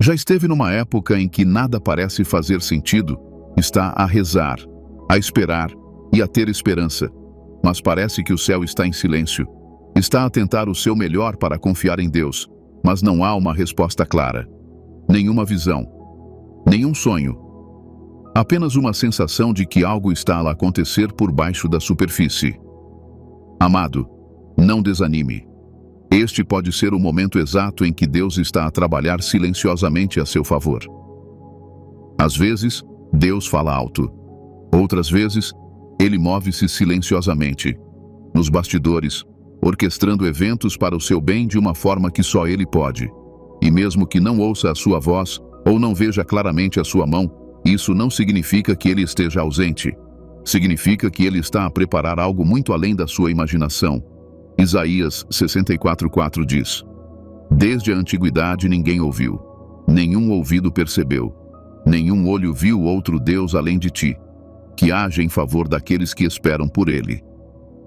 Já esteve numa época em que nada parece fazer sentido? Está a rezar, a esperar e a ter esperança, mas parece que o céu está em silêncio. Está a tentar o seu melhor para confiar em Deus, mas não há uma resposta clara. Nenhuma visão, nenhum sonho. Apenas uma sensação de que algo está a acontecer por baixo da superfície. Amado, não desanime. Este pode ser o momento exato em que Deus está a trabalhar silenciosamente a seu favor. Às vezes, Deus fala alto. Outras vezes, Ele move-se silenciosamente, nos bastidores, orquestrando eventos para o seu bem de uma forma que só Ele pode. E mesmo que não ouça a sua voz, ou não veja claramente a sua mão, isso não significa que Ele esteja ausente. Significa que Ele está a preparar algo muito além da sua imaginação. Isaías 64:4 diz: Desde a antiguidade ninguém ouviu, nenhum ouvido percebeu, nenhum olho viu outro Deus além de ti, que age em favor daqueles que esperam por Ele.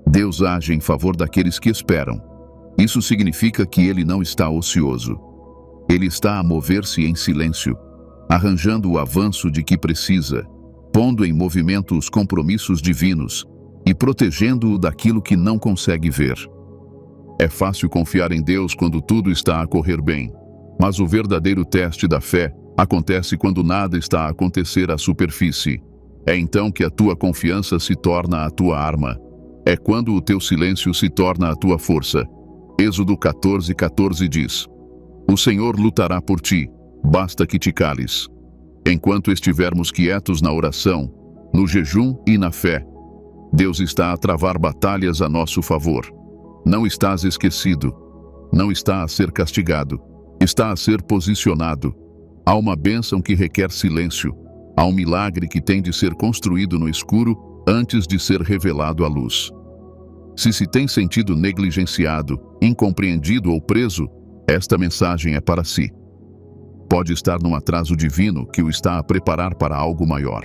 Deus age em favor daqueles que esperam. Isso significa que Ele não está ocioso. Ele está a mover-se em silêncio, arranjando o avanço de que precisa, pondo em movimento os compromissos divinos e protegendo-o daquilo que não consegue ver. É fácil confiar em Deus quando tudo está a correr bem, mas o verdadeiro teste da fé acontece quando nada está a acontecer à superfície. É então que a tua confiança se torna a tua arma. É quando o teu silêncio se torna a tua força. Êxodo 14:14 diz: O Senhor lutará por ti, basta que te cales. Enquanto estivermos quietos na oração, no jejum e na fé, Deus está a travar batalhas a nosso favor. Não estás esquecido. Não está a ser castigado. Está a ser posicionado. Há uma bênção que requer silêncio. Há um milagre que tem de ser construído no escuro antes de ser revelado à luz. Se tem sentido negligenciado, incompreendido ou preso, esta mensagem é para si. Pode estar num atraso divino que o está a preparar para algo maior.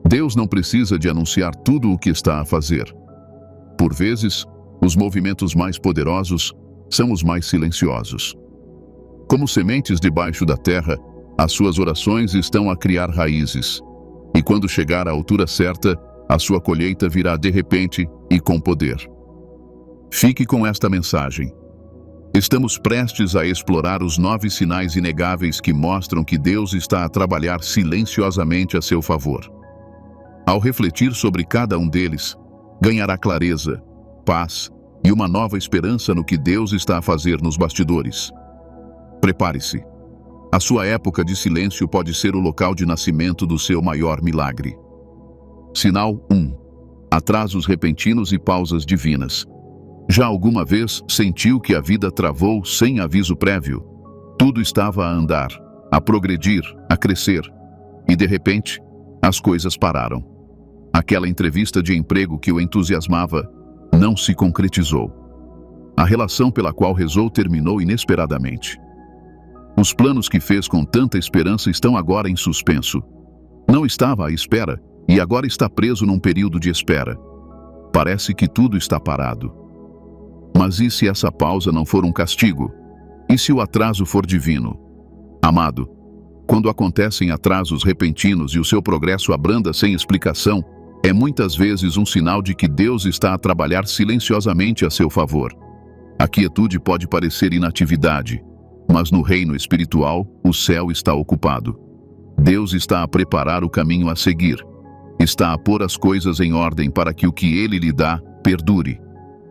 Deus não precisa de anunciar tudo o que está a fazer. Por vezes, os movimentos mais poderosos são os mais silenciosos. Como sementes debaixo da terra, as suas orações estão a criar raízes. E quando chegar à altura certa, a sua colheita virá de repente e com poder. Fique com esta mensagem. Estamos prestes a explorar os 9 sinais inegáveis que mostram que Deus está a trabalhar silenciosamente a seu favor. Ao refletir sobre cada um deles, ganhará clareza, paz e uma nova esperança no que Deus está a fazer nos bastidores. Prepare-se. A sua época de silêncio pode ser o local de nascimento do seu maior milagre. Sinal 1. Atrasos repentinos e pausas divinas. Já alguma vez sentiu que a vida travou sem aviso prévio? Tudo estava a andar, a progredir, a crescer. E de repente, as coisas pararam. Aquela entrevista de emprego que o entusiasmava não se concretizou. A relação pela qual rezou terminou inesperadamente. Os planos que fez com tanta esperança estão agora em suspenso. Não estava à espera e agora está preso num período de espera. Parece que tudo está parado. Mas e se essa pausa não for um castigo? E se o atraso for divino? Amado, quando acontecem atrasos repentinos e o seu progresso abranda sem explicação, é muitas vezes um sinal de que Deus está a trabalhar silenciosamente a seu favor. A quietude pode parecer inatividade, mas no reino espiritual, o céu está ocupado. Deus está a preparar o caminho a seguir. Está a pôr as coisas em ordem para que o que Ele lhe dá perdure.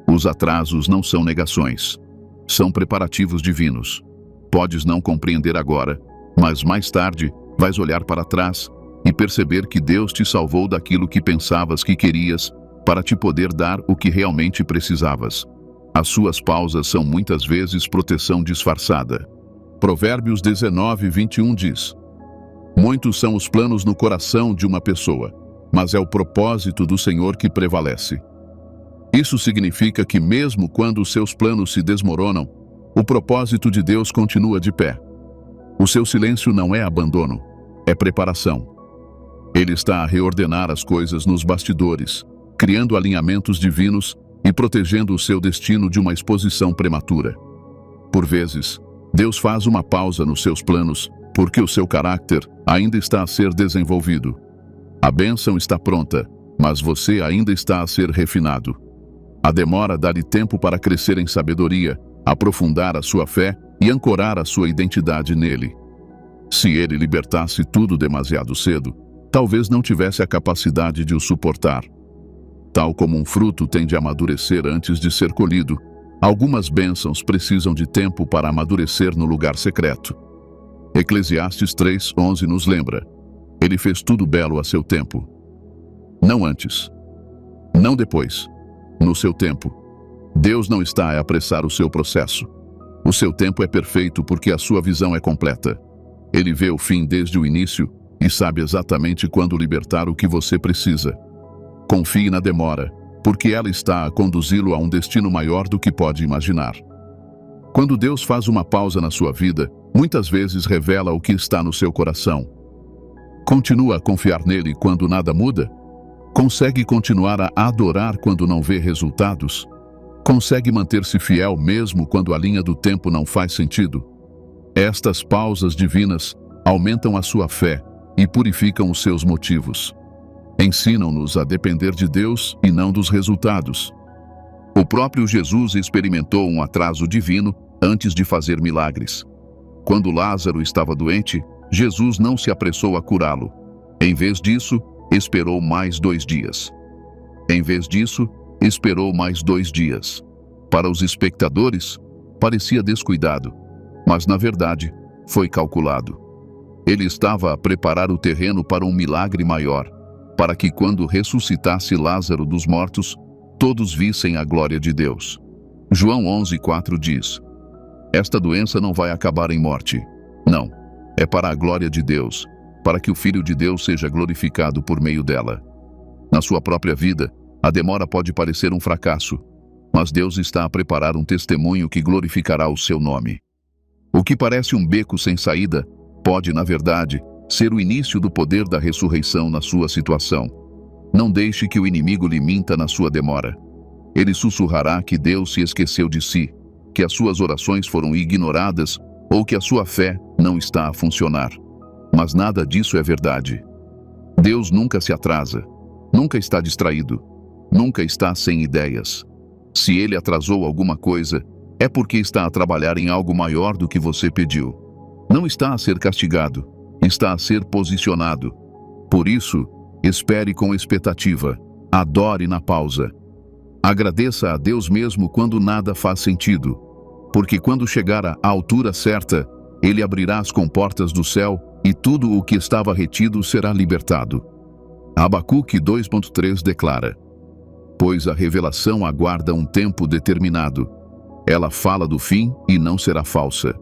Os atrasos não são negações. São preparativos divinos. Podes não compreender agora, mas mais tarde vais olhar para trás e perceber que Deus te salvou daquilo que pensavas que querias para te poder dar o que realmente precisavas. As suas pausas são muitas vezes proteção disfarçada. Provérbios 19:21 diz: Muitos são os planos no coração de uma pessoa, mas é o propósito do Senhor que prevalece. Isso significa que mesmo quando os seus planos se desmoronam, o propósito de Deus continua de pé. O seu silêncio não é abandono, é preparação. Ele está a reordenar as coisas nos bastidores, criando alinhamentos divinos e protegendo o seu destino de uma exposição prematura. Por vezes, Deus faz uma pausa nos seus planos, porque o seu caráter ainda está a ser desenvolvido. A bênção está pronta, mas você ainda está a ser refinado. A demora dá-lhe tempo para crescer em sabedoria, aprofundar a sua fé e ancorar a sua identidade nele. Se ele libertasse tudo demasiado cedo, talvez não tivesse a capacidade de o suportar. Tal como um fruto tem de amadurecer antes de ser colhido, algumas bênçãos precisam de tempo para amadurecer no lugar secreto. Eclesiastes 3:11 nos lembra: ele fez tudo belo a seu tempo. Não antes. Não depois. No seu tempo. Deus não está a apressar o seu processo. O seu tempo é perfeito porque a sua visão é completa. Ele vê o fim desde o início e sabe exatamente quando libertar o que você precisa. Confie na demora, porque ela está a conduzi-lo a um destino maior do que pode imaginar. Quando Deus faz uma pausa na sua vida, muitas vezes revela o que está no seu coração. Continua a confiar nele quando nada muda? Consegue continuar a adorar quando não vê resultados? Consegue manter-se fiel mesmo quando a linha do tempo não faz sentido? Estas pausas divinas aumentam a sua fé e purificam os seus motivos. Ensinam-nos a depender de Deus e não dos resultados. O próprio Jesus experimentou um atraso divino antes de fazer milagres. Quando Lázaro estava doente, Jesus não se apressou a curá-lo. Em vez disso, esperou mais 2 dias. Em vez disso, esperou mais 2 dias. Para os espectadores, parecia descuidado, mas na verdade, foi calculado. Ele estava a preparar o terreno para um milagre maior, para que quando ressuscitasse Lázaro dos mortos, todos vissem a glória de Deus. João 11:4 diz: esta doença não vai acabar em morte. Não, é para a glória de Deus, para que o Filho de Deus seja glorificado por meio dela. Na sua própria vida, a demora pode parecer um fracasso, mas Deus está a preparar um testemunho que glorificará o seu nome. O que parece um beco sem saída, pode, na verdade, ser o início do poder da ressurreição na sua situação. Não deixe que o inimigo lhe minta na sua demora. Ele sussurrará que Deus se esqueceu de si, que as suas orações foram ignoradas ou que a sua fé não está a funcionar. Mas nada disso é verdade. Deus nunca se atrasa, nunca está distraído, nunca está sem ideias. Se ele atrasou alguma coisa, é porque está a trabalhar em algo maior do que você pediu. Não está a ser castigado, está a ser posicionado. Por isso, espere com expectativa, adore na pausa. Agradeça a Deus mesmo quando nada faz sentido, porque quando chegar à altura certa, ele abrirá as comportas do céu e tudo o que estava retido será libertado. Abacuque 2:3 declara: pois a revelação aguarda um tempo determinado. Ela fala do fim e não será falsa.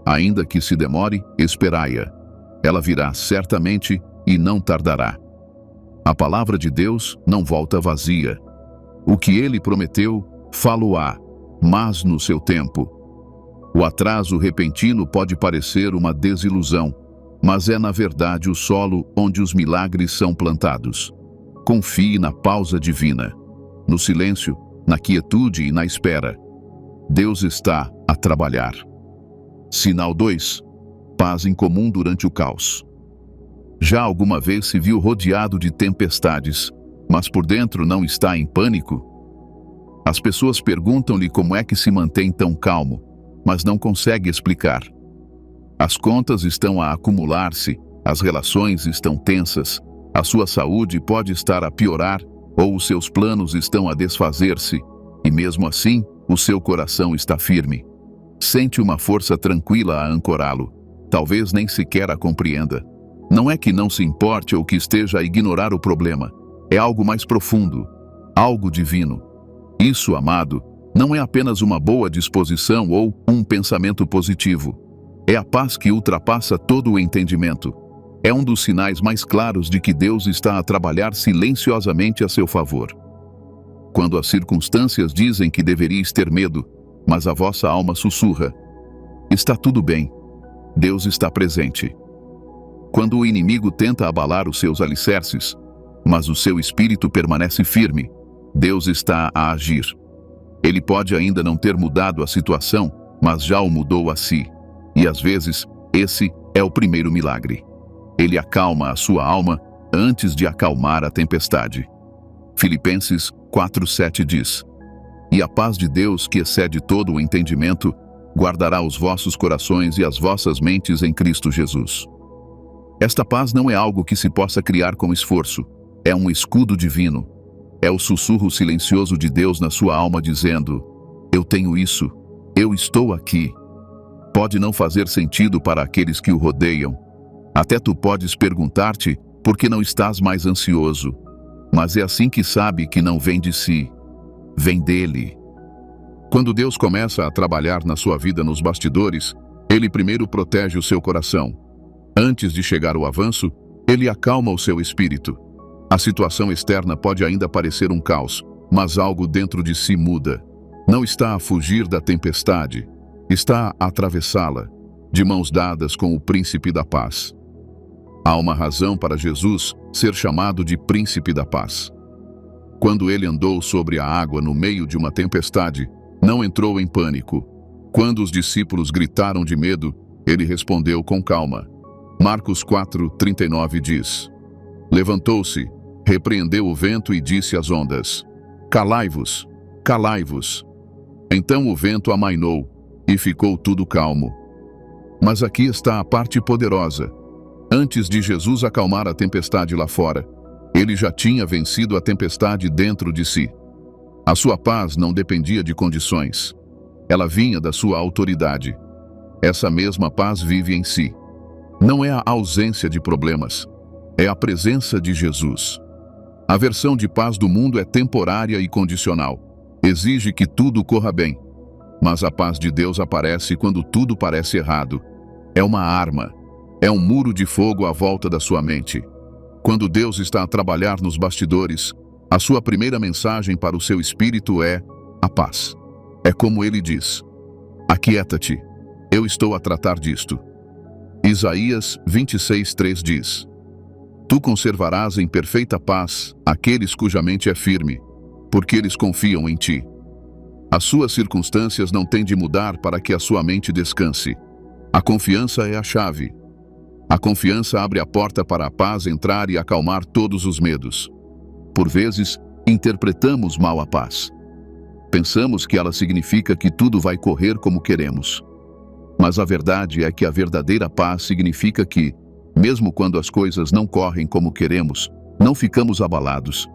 Ainda que se demore, esperai-a. Ela virá certamente e não tardará. A palavra de Deus não volta vazia. O que ele prometeu, falo-á, mas no seu tempo. O atraso repentino pode parecer uma desilusão, mas é na verdade o solo onde os milagres são plantados. Confie na pausa divina, no silêncio, na quietude e na espera. Deus está a trabalhar. Sinal 2. Paz em comum durante o caos. Já alguma vez se viu rodeado de tempestades, mas por dentro não está em pânico? As pessoas perguntam-lhe como é que se mantém tão calmo, mas não consegue explicar. As contas estão a acumular-se, as relações estão tensas, a sua saúde pode estar a piorar, ou os seus planos estão a desfazer-se, e mesmo assim, o seu coração está firme. Sente uma força tranquila a ancorá-lo. Talvez nem sequer a compreenda. Não é que não se importe ou que esteja a ignorar o problema. É algo mais profundo, algo divino. Isso, amado, não é apenas uma boa disposição ou um pensamento positivo. É a paz que ultrapassa todo o entendimento. É um dos sinais mais claros de que Deus está a trabalhar silenciosamente a seu favor. Quando as circunstâncias dizem que deveríeis ter medo, mas a vossa alma sussurra: está tudo bem, Deus está presente. Quando o inimigo tenta abalar os seus alicerces, mas o seu espírito permanece firme, Deus está a agir. Ele pode ainda não ter mudado a situação, mas já o mudou a si. E às vezes, esse é o primeiro milagre. Ele acalma a sua alma antes de acalmar a tempestade. Filipenses 4:7 diz: "E a paz de Deus, que excede todo o entendimento, guardará os vossos corações e as vossas mentes em Cristo Jesus." Esta paz não é algo que se possa criar com esforço. É um escudo divino. É o sussurro silencioso de Deus na sua alma dizendo: "Eu tenho isso. Eu estou aqui." Pode não fazer sentido para aqueles que o rodeiam. Até tu podes perguntar-te por que não estás mais ansioso. Mas é assim que sabe que não vem de si. Vem dele. Quando Deus começa a trabalhar na sua vida nos bastidores, Ele primeiro protege o seu coração. Antes de chegar o avanço, Ele acalma o seu espírito. A situação externa pode ainda parecer um caos, mas algo dentro de si muda. Não está a fugir da tempestade, está a atravessá-la, de mãos dadas com o Príncipe da Paz. Há uma razão para Jesus ser chamado de Príncipe da Paz. Quando ele andou sobre a água no meio de uma tempestade, não entrou em pânico. Quando os discípulos gritaram de medo, ele respondeu com calma. Marcos 4:39 diz: "Levantou-se, repreendeu o vento e disse às ondas: Calai-vos, calai-vos." Então o vento amainou e ficou tudo calmo. Mas aqui está a parte poderosa. Antes de Jesus acalmar a tempestade lá fora, ele já tinha vencido a tempestade dentro de si. A sua paz não dependia de condições. Ela vinha da sua autoridade. Essa mesma paz vive em si. Não é a ausência de problemas, é a presença de Jesus. A versão de paz do mundo é temporária e condicional. Exige que tudo corra bem. Mas a paz de Deus aparece quando tudo parece errado. É uma arma. É um muro de fogo à volta da sua mente. Quando Deus está a trabalhar nos bastidores, a sua primeira mensagem para o seu espírito é a paz. É como ele diz: "Aquieta-te, eu estou a tratar disto." Isaías 26:3 diz: "Tu conservarás em perfeita paz aqueles cuja mente é firme, porque eles confiam em ti." As suas circunstâncias não têm de mudar para que a sua mente descanse. A confiança é a chave. A confiança abre a porta para a paz entrar e acalmar todos os medos. Por vezes, interpretamos mal a paz. Pensamos que ela significa que tudo vai correr como queremos. Mas a verdade é que a verdadeira paz significa que, mesmo quando as coisas não correm como queremos, não ficamos abalados.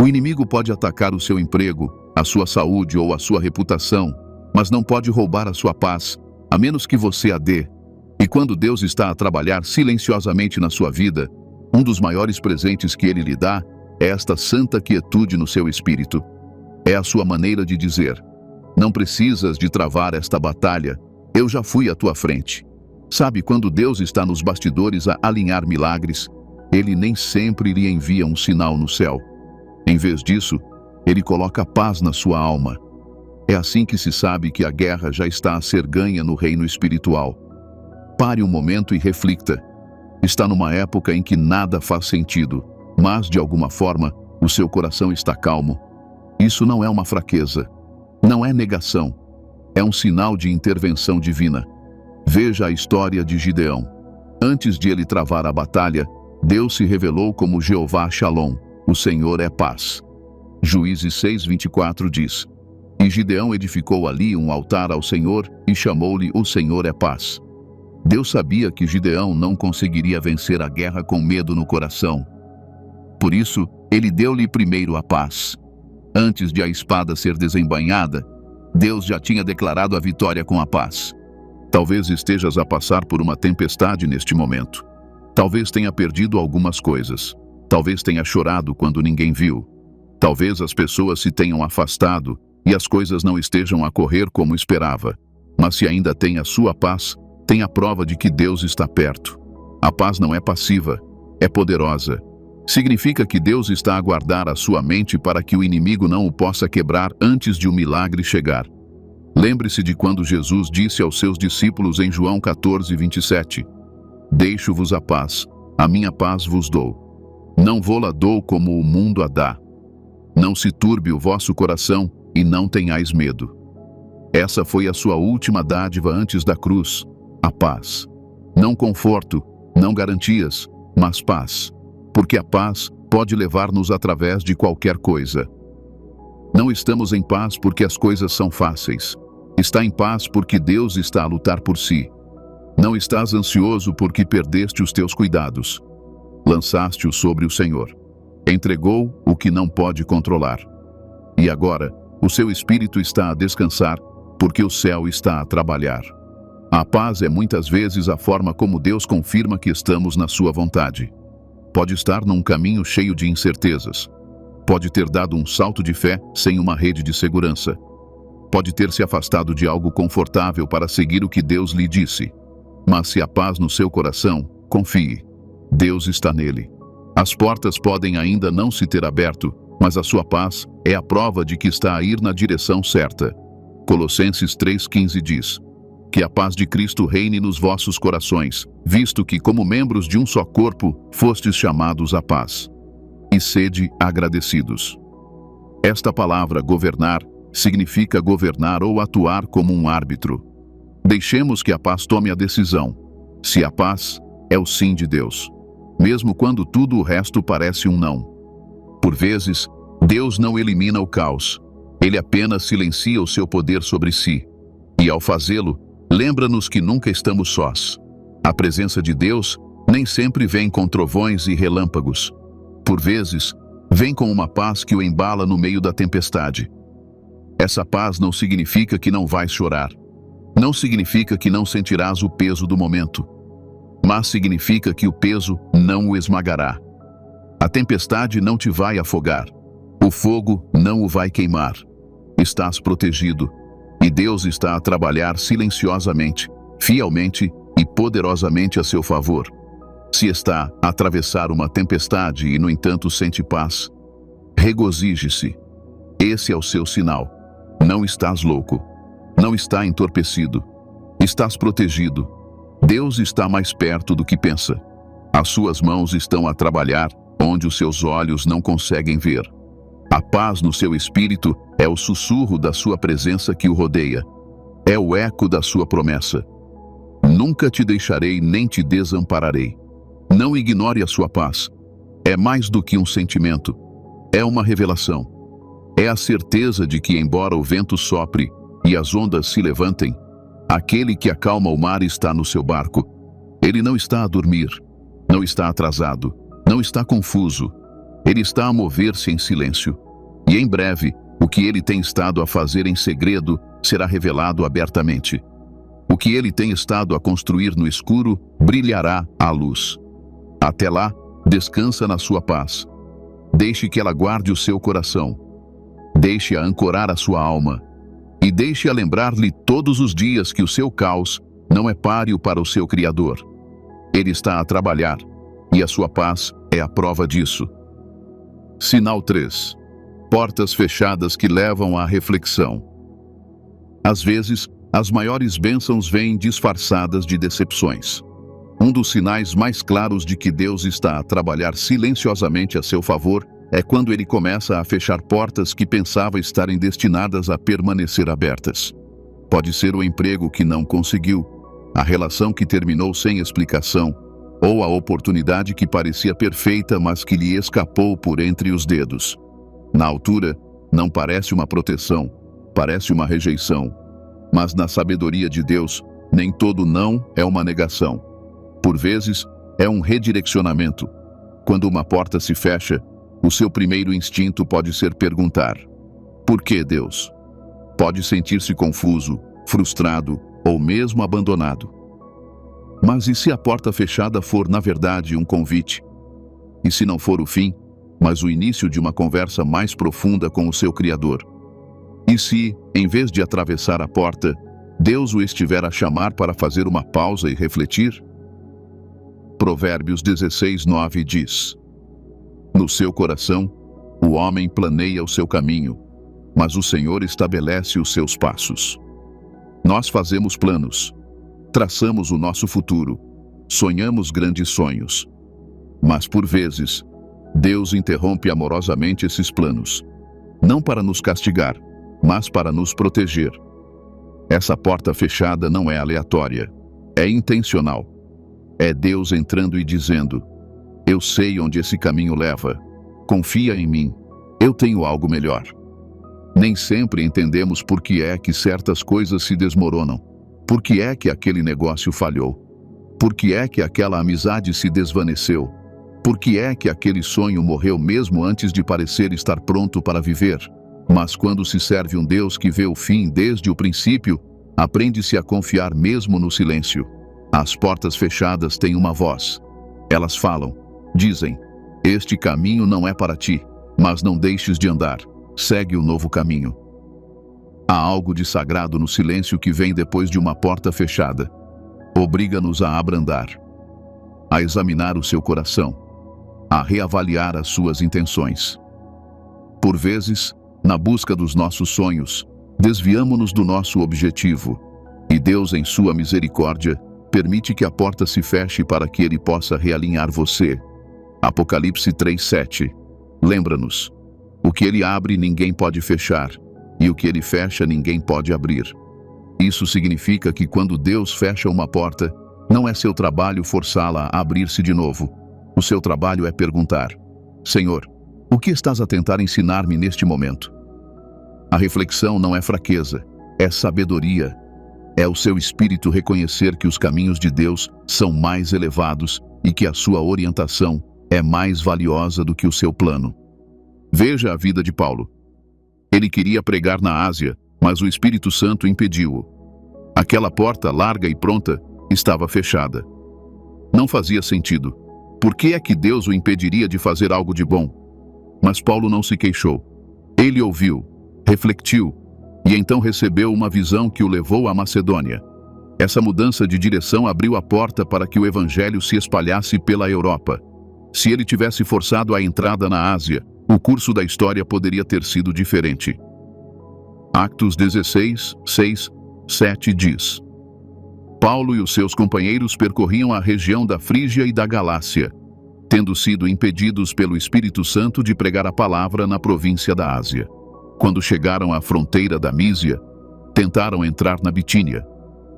O inimigo pode atacar o seu emprego, a sua saúde ou a sua reputação, mas não pode roubar a sua paz, a menos que você a dê. E quando Deus está a trabalhar silenciosamente na sua vida, um dos maiores presentes que Ele lhe dá é esta santa quietude no seu espírito. É a sua maneira de dizer: "Não precisas de travar esta batalha, eu já fui à tua frente." Sabe, quando Deus está nos bastidores a alinhar milagres, Ele nem sempre lhe envia um sinal no céu. Em vez disso, Ele coloca paz na sua alma. É assim que se sabe que a guerra já está a ser ganha no reino espiritual. Pare um momento e reflita. Está numa época em que nada faz sentido, mas, de alguma forma, o seu coração está calmo. Isso não é uma fraqueza. Não é negação. É um sinal de intervenção divina. Veja a história de Gideão. Antes de ele travar a batalha, Deus se revelou como Jeová Shalom, o Senhor é paz. Juízes 6:24 diz: "E Gideão edificou ali um altar ao Senhor e chamou-lhe o Senhor é paz." Deus sabia que Gideão não conseguiria vencer a guerra com medo no coração. Por isso, ele deu-lhe primeiro a paz. Antes de a espada ser desembainhada, Deus já tinha declarado a vitória com a paz. Talvez estejas a passar por uma tempestade neste momento. Talvez tenha perdido algumas coisas. Talvez tenha chorado quando ninguém viu. Talvez as pessoas se tenham afastado e as coisas não estejam a correr como esperava. Mas se ainda tem a sua paz, tem a prova de que Deus está perto. A paz não é passiva, é poderosa. Significa que Deus está a guardar a sua mente para que o inimigo não o possa quebrar antes de o milagre chegar. Lembre-se de quando Jesus disse aos seus discípulos em João 14:27: "Deixo-vos a paz, a minha paz vos dou. Não vô-la dou como o mundo a dá. Não se turbe o vosso coração e não tenhais medo." Essa foi a sua última dádiva antes da cruz. a paz. Não conforto, não garantias, mas paz. Porque a paz pode levar-nos através de qualquer coisa. Não estamos em paz porque as coisas são fáceis. Está em paz porque Deus está a lutar por si. Não estás ansioso porque perdeste os teus cuidados. Lançaste-o sobre o Senhor. Entregou o que não pode controlar. E agora, o seu espírito está a descansar, porque o céu está a trabalhar. A paz é muitas vezes a forma como Deus confirma que estamos na sua vontade. Pode estar num caminho cheio de incertezas. Pode ter dado um salto de fé sem uma rede de segurança. Pode ter se afastado de algo confortável para seguir o que Deus lhe disse. Mas se há paz no seu coração, confie. Deus está nele. As portas podem ainda não se ter aberto, mas a sua paz é a prova de que está a ir na direção certa. Colossenses 3,15 diz: que a paz de Cristo reine nos vossos corações, visto que, como membros de um só corpo, fostes chamados à paz. E sede agradecidos. Esta palavra governar significa governar ou atuar como um árbitro. Deixemos que a paz tome a decisão. Se a paz é o sim de Deus, mesmo quando tudo o resto parece um não. Por vezes, Deus não elimina o caos. Ele apenas silencia o seu poder sobre si. E ao fazê-lo, lembra-nos que nunca estamos sós. A presença de Deus nem sempre vem com trovões e relâmpagos. Por vezes, vem com uma paz que o embala no meio da tempestade. Essa paz não significa que não vais chorar. Não significa que não sentirás o peso do momento. Mas significa que o peso não o esmagará. A tempestade não te vai afogar. O fogo não o vai queimar. Estás protegido. E Deus está a trabalhar silenciosamente, fielmente e poderosamente a seu favor. Se está a atravessar uma tempestade e, no entanto, sente paz, regozije-se. Esse é o seu sinal. Não estás louco. Não está entorpecido. Estás protegido. Deus está mais perto do que pensa. As suas mãos estão a trabalhar onde os seus olhos não conseguem ver. A paz no seu espírito é o sussurro da sua presença que o rodeia. É o eco da sua promessa. Nunca te deixarei nem te desampararei. Não ignore a sua paz. É mais do que um sentimento. É uma revelação. É a certeza de que, embora o vento sopre e as ondas se levantem, aquele que acalma o mar está no seu barco. Ele não está a dormir, não está atrasado, não está confuso. Ele está a mover-se em silêncio. E em breve, o que ele tem estado a fazer em segredo será revelado abertamente. O que ele tem estado a construir no escuro brilhará à luz. Até lá, descansa na sua paz. Deixe que ela guarde o seu coração. Deixe-a ancorar a sua alma. E deixe-a lembrar-lhe todos os dias que o seu caos não é páreo para o seu Criador. Ele está a trabalhar, e a sua paz é a prova disso. Sinal 3. Portas fechadas que levam à reflexão. Às vezes, as maiores bênçãos vêm disfarçadas de decepções. Um dos sinais mais claros de que Deus está a trabalhar silenciosamente a seu favor é quando ele começa a fechar portas que pensava estarem destinadas a permanecer abertas. Pode ser o emprego que não conseguiu, a relação que terminou sem explicação, ou a oportunidade que parecia perfeita, mas que lhe escapou por entre os dedos. Na altura, não parece uma proteção, parece uma rejeição. Mas na sabedoria de Deus, nem todo não é uma negação. Por vezes, é um redirecionamento. Quando uma porta se fecha, o seu primeiro instinto pode ser perguntar: por que, Deus? Pode sentir-se confuso, frustrado ou mesmo abandonado. Mas e se a porta fechada for, na verdade, um convite? E se não for o fim, mas o início de uma conversa mais profunda com o seu Criador? E se, em vez de atravessar a porta, Deus o estiver a chamar para fazer uma pausa e refletir? Provérbios 16:9 diz: no seu coração, o homem planeia o seu caminho, mas o Senhor estabelece os seus passos. Nós fazemos planos, traçamos o nosso futuro, sonhamos grandes sonhos. Mas por vezes, Deus interrompe amorosamente esses planos, não para nos castigar, mas para nos proteger. Essa porta fechada não é aleatória. É intencional. É Deus entrando e dizendo: eu sei onde esse caminho leva. Confia em mim. Eu tenho algo melhor. Nem sempre entendemos por que é que certas coisas se desmoronam. Por que é que aquele negócio falhou? Por que é que aquela amizade se desvaneceu? Por que é que aquele sonho morreu mesmo antes de parecer estar pronto para viver? Mas quando se serve um Deus que vê o fim desde o princípio, aprende-se a confiar mesmo no silêncio. As portas fechadas têm uma voz. Elas falam, dizem: este caminho não é para ti, mas não deixes de andar. Segue o novo caminho. Há algo de sagrado no silêncio que vem depois de uma porta fechada. Obriga-nos a abrandar, a examinar o seu coração, a reavaliar as suas intenções. Por vezes, na busca dos nossos sonhos, desviamo-nos do nosso objetivo, e Deus, em sua misericórdia, permite que a porta se feche para que Ele possa realinhar você. Apocalipse 3:7. Lembra-nos: o que Ele abre, ninguém pode fechar, e o que Ele fecha, ninguém pode abrir. Isso significa que quando Deus fecha uma porta, não é seu trabalho forçá-la a abrir-se de novo. O seu trabalho é perguntar: Senhor, o que estás a tentar ensinar-me neste momento? A reflexão não é fraqueza, é sabedoria. É o seu espírito reconhecer que os caminhos de Deus são mais elevados e que a sua orientação é mais valiosa do que o seu plano. Veja a vida de Paulo. Ele queria pregar na Ásia, mas o Espírito Santo impediu-o. Aquela porta larga e pronta estava fechada. Não fazia sentido. Por que é que Deus o impediria de fazer algo de bom? Mas Paulo não se queixou. Ele ouviu, refletiu, e então recebeu uma visão que o levou à Macedônia. Essa mudança de direção abriu a porta para que o evangelho se espalhasse pela Europa. Se ele tivesse forçado a entrada na Ásia, o curso da história poderia ter sido diferente. Atos 16, 6, 7 diz: Paulo e os seus companheiros percorriam a região da Frígia e da Galácia, tendo sido impedidos pelo Espírito Santo de pregar a palavra na província da Ásia. Quando chegaram à fronteira da Mísia, tentaram entrar na Bitínia,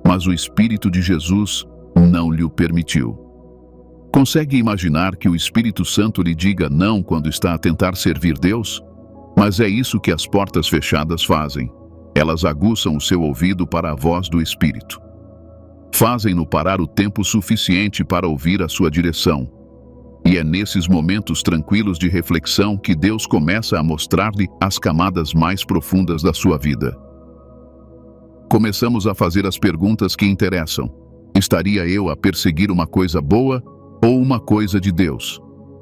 mas o Espírito de Jesus não lhe o permitiu. Consegue imaginar que o Espírito Santo lhe diga não quando está a tentar servir Deus? Mas é isso que as portas fechadas fazem. Elas aguçam o seu ouvido para a voz do Espírito. Fazem-no parar o tempo suficiente para ouvir a sua direção. E é nesses momentos tranquilos de reflexão que Deus começa a mostrar-lhe as camadas mais profundas da sua vida. Começamos a fazer as perguntas que interessam. Estaria eu a perseguir uma coisa boa ou uma coisa de Deus?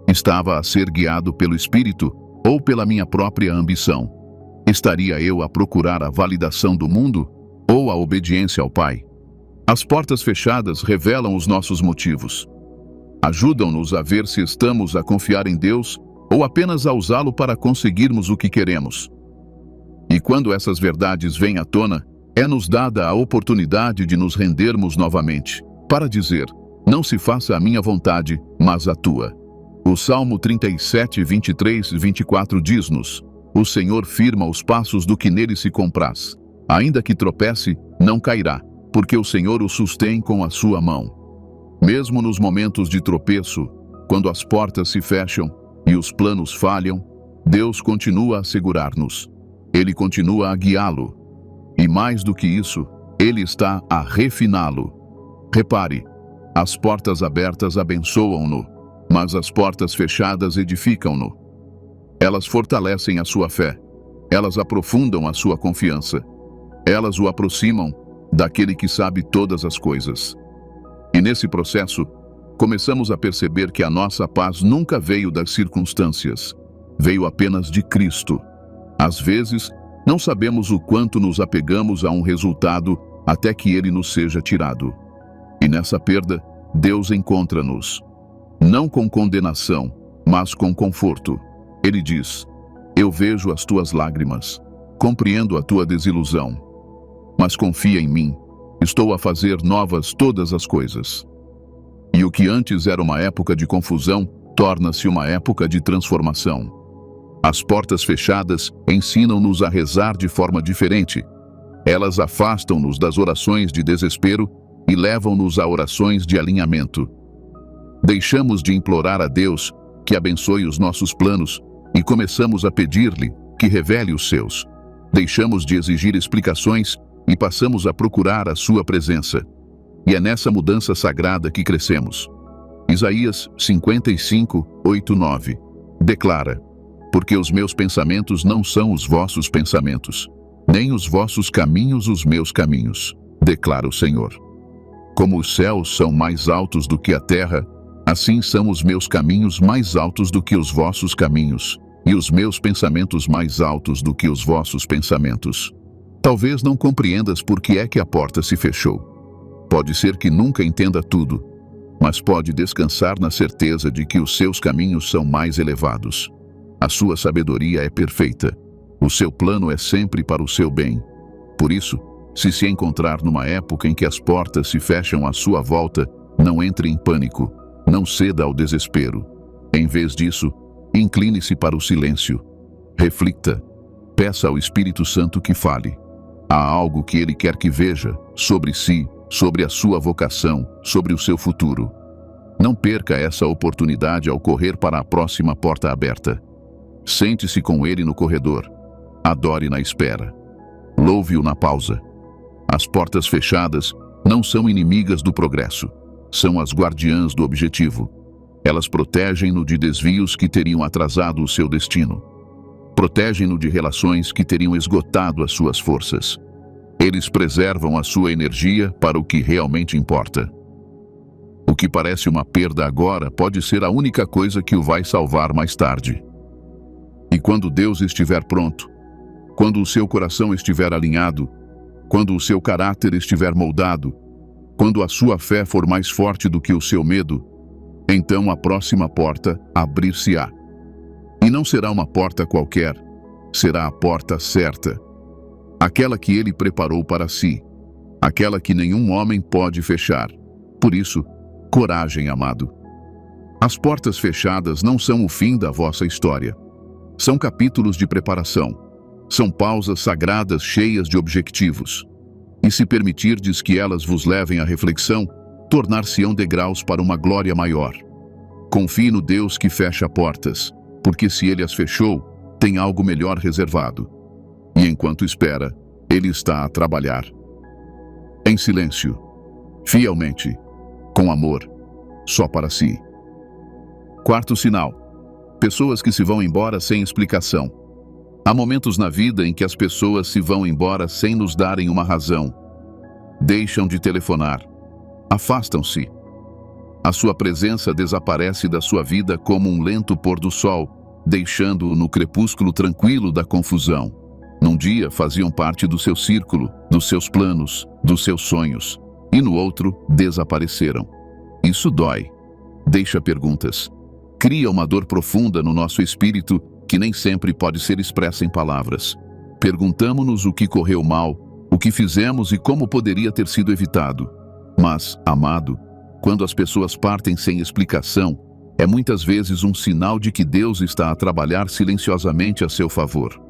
Estava a ser guiado pelo Espírito ou pela minha própria ambição? Estaria eu a procurar a validação do mundo ou a obediência ao Pai? As portas fechadas revelam os nossos motivos. Ajudam-nos a ver se estamos a confiar em Deus ou apenas a usá-lo para conseguirmos o que queremos. E quando essas verdades vêm à tona, é-nos dada a oportunidade de nos rendermos novamente, para dizer: não se faça a minha vontade, mas a tua. O Salmo 37, 23 e 24 diz-nos: o Senhor firma os passos do que nele se compraz. Ainda que tropece, não cairá, porque o Senhor o sustém com a sua mão. Mesmo nos momentos de tropeço, quando as portas se fecham e os planos falham, Deus continua a segurar-nos. Ele continua a guiá-lo. E mais do que isso, Ele está a refiná-lo. Repare, as portas abertas abençoam-no, mas as portas fechadas edificam-no. Elas fortalecem a sua fé. Elas aprofundam a sua confiança. Elas o aproximam daquele que sabe todas as coisas. E nesse processo, começamos a perceber que a nossa paz nunca veio das circunstâncias, veio apenas de Cristo. Às vezes, não sabemos o quanto nos apegamos a um resultado até que ele nos seja tirado. E nessa perda, Deus encontra-nos, não com condenação, mas com conforto. Ele diz: eu vejo as tuas lágrimas, compreendo a tua desilusão, mas confia em mim. Estou a fazer novas todas as coisas. E o que antes era uma época de confusão, torna-se uma época de transformação. As portas fechadas ensinam-nos a rezar de forma diferente. Elas afastam-nos das orações de desespero e levam-nos a orações de alinhamento. Deixamos de implorar a Deus que abençoe os nossos planos e começamos a pedir-lhe que revele os seus. Deixamos de exigir explicações e passamos a procurar a sua presença. E é nessa mudança sagrada que crescemos. Isaías 55, 8, 9 declara: porque os meus pensamentos não são os vossos pensamentos, nem os vossos caminhos os meus caminhos, declara o Senhor. Como os céus são mais altos do que a terra, assim são os meus caminhos mais altos do que os vossos caminhos, e os meus pensamentos mais altos do que os vossos pensamentos. Talvez não compreendas por que é que a porta se fechou. Pode ser que nunca entenda tudo, mas pode descansar na certeza de que os seus caminhos são mais elevados. A sua sabedoria é perfeita. O seu plano é sempre para o seu bem. Por isso, se encontrar numa época em que as portas se fecham à sua volta, não entre em pânico, não ceda ao desespero. Em vez disso, incline-se para o silêncio. Reflita. Peça ao Espírito Santo que fale. Há algo que ele quer que veja sobre si, sobre a sua vocação, sobre o seu futuro. Não perca essa oportunidade ao correr para a próxima porta aberta. Sente-se com ele no corredor. Adore na espera. Louve-o na pausa. As portas fechadas não são inimigas do progresso. São as guardiãs do objetivo. Elas protegem-no de desvios que teriam atrasado o seu destino. Protegem-no de relações que teriam esgotado as suas forças. Eles preservam a sua energia para o que realmente importa. O que parece uma perda agora pode ser a única coisa que o vai salvar mais tarde. E quando Deus estiver pronto, quando o seu coração estiver alinhado, quando o seu caráter estiver moldado, quando a sua fé for mais forte do que o seu medo, então a próxima porta abrir-se-á. E não será uma porta qualquer, será a porta certa. Aquela que ele preparou para si, aquela que nenhum homem pode fechar. Por isso, coragem, amado. As portas fechadas não são o fim da vossa história. São capítulos de preparação. São pausas sagradas cheias de objetivos. E se permitirdes que elas vos levem à reflexão, tornar-se-ão degraus para uma glória maior. Confie no Deus que fecha portas, porque se ele as fechou, tem algo melhor reservado. E enquanto espera, ele está a trabalhar. Em silêncio, fielmente, com amor, só para si. Quarto sinal: pessoas que se vão embora sem explicação. Há momentos na vida em que as pessoas se vão embora sem nos darem uma razão. Deixam de telefonar. Afastam-se. A sua presença desaparece da sua vida como um lento pôr do sol, deixando-o no crepúsculo tranquilo da confusão. Num dia faziam parte do seu círculo, dos seus planos, dos seus sonhos, e no outro desapareceram. Isso dói. Deixa perguntas. Cria uma dor profunda no nosso espírito que nem sempre pode ser expressa em palavras. Perguntamo-nos o que correu mal, o que fizemos e como poderia ter sido evitado. Mas, amado, quando as pessoas partem sem explicação, é muitas vezes um sinal de que Deus está a trabalhar silenciosamente a seu favor.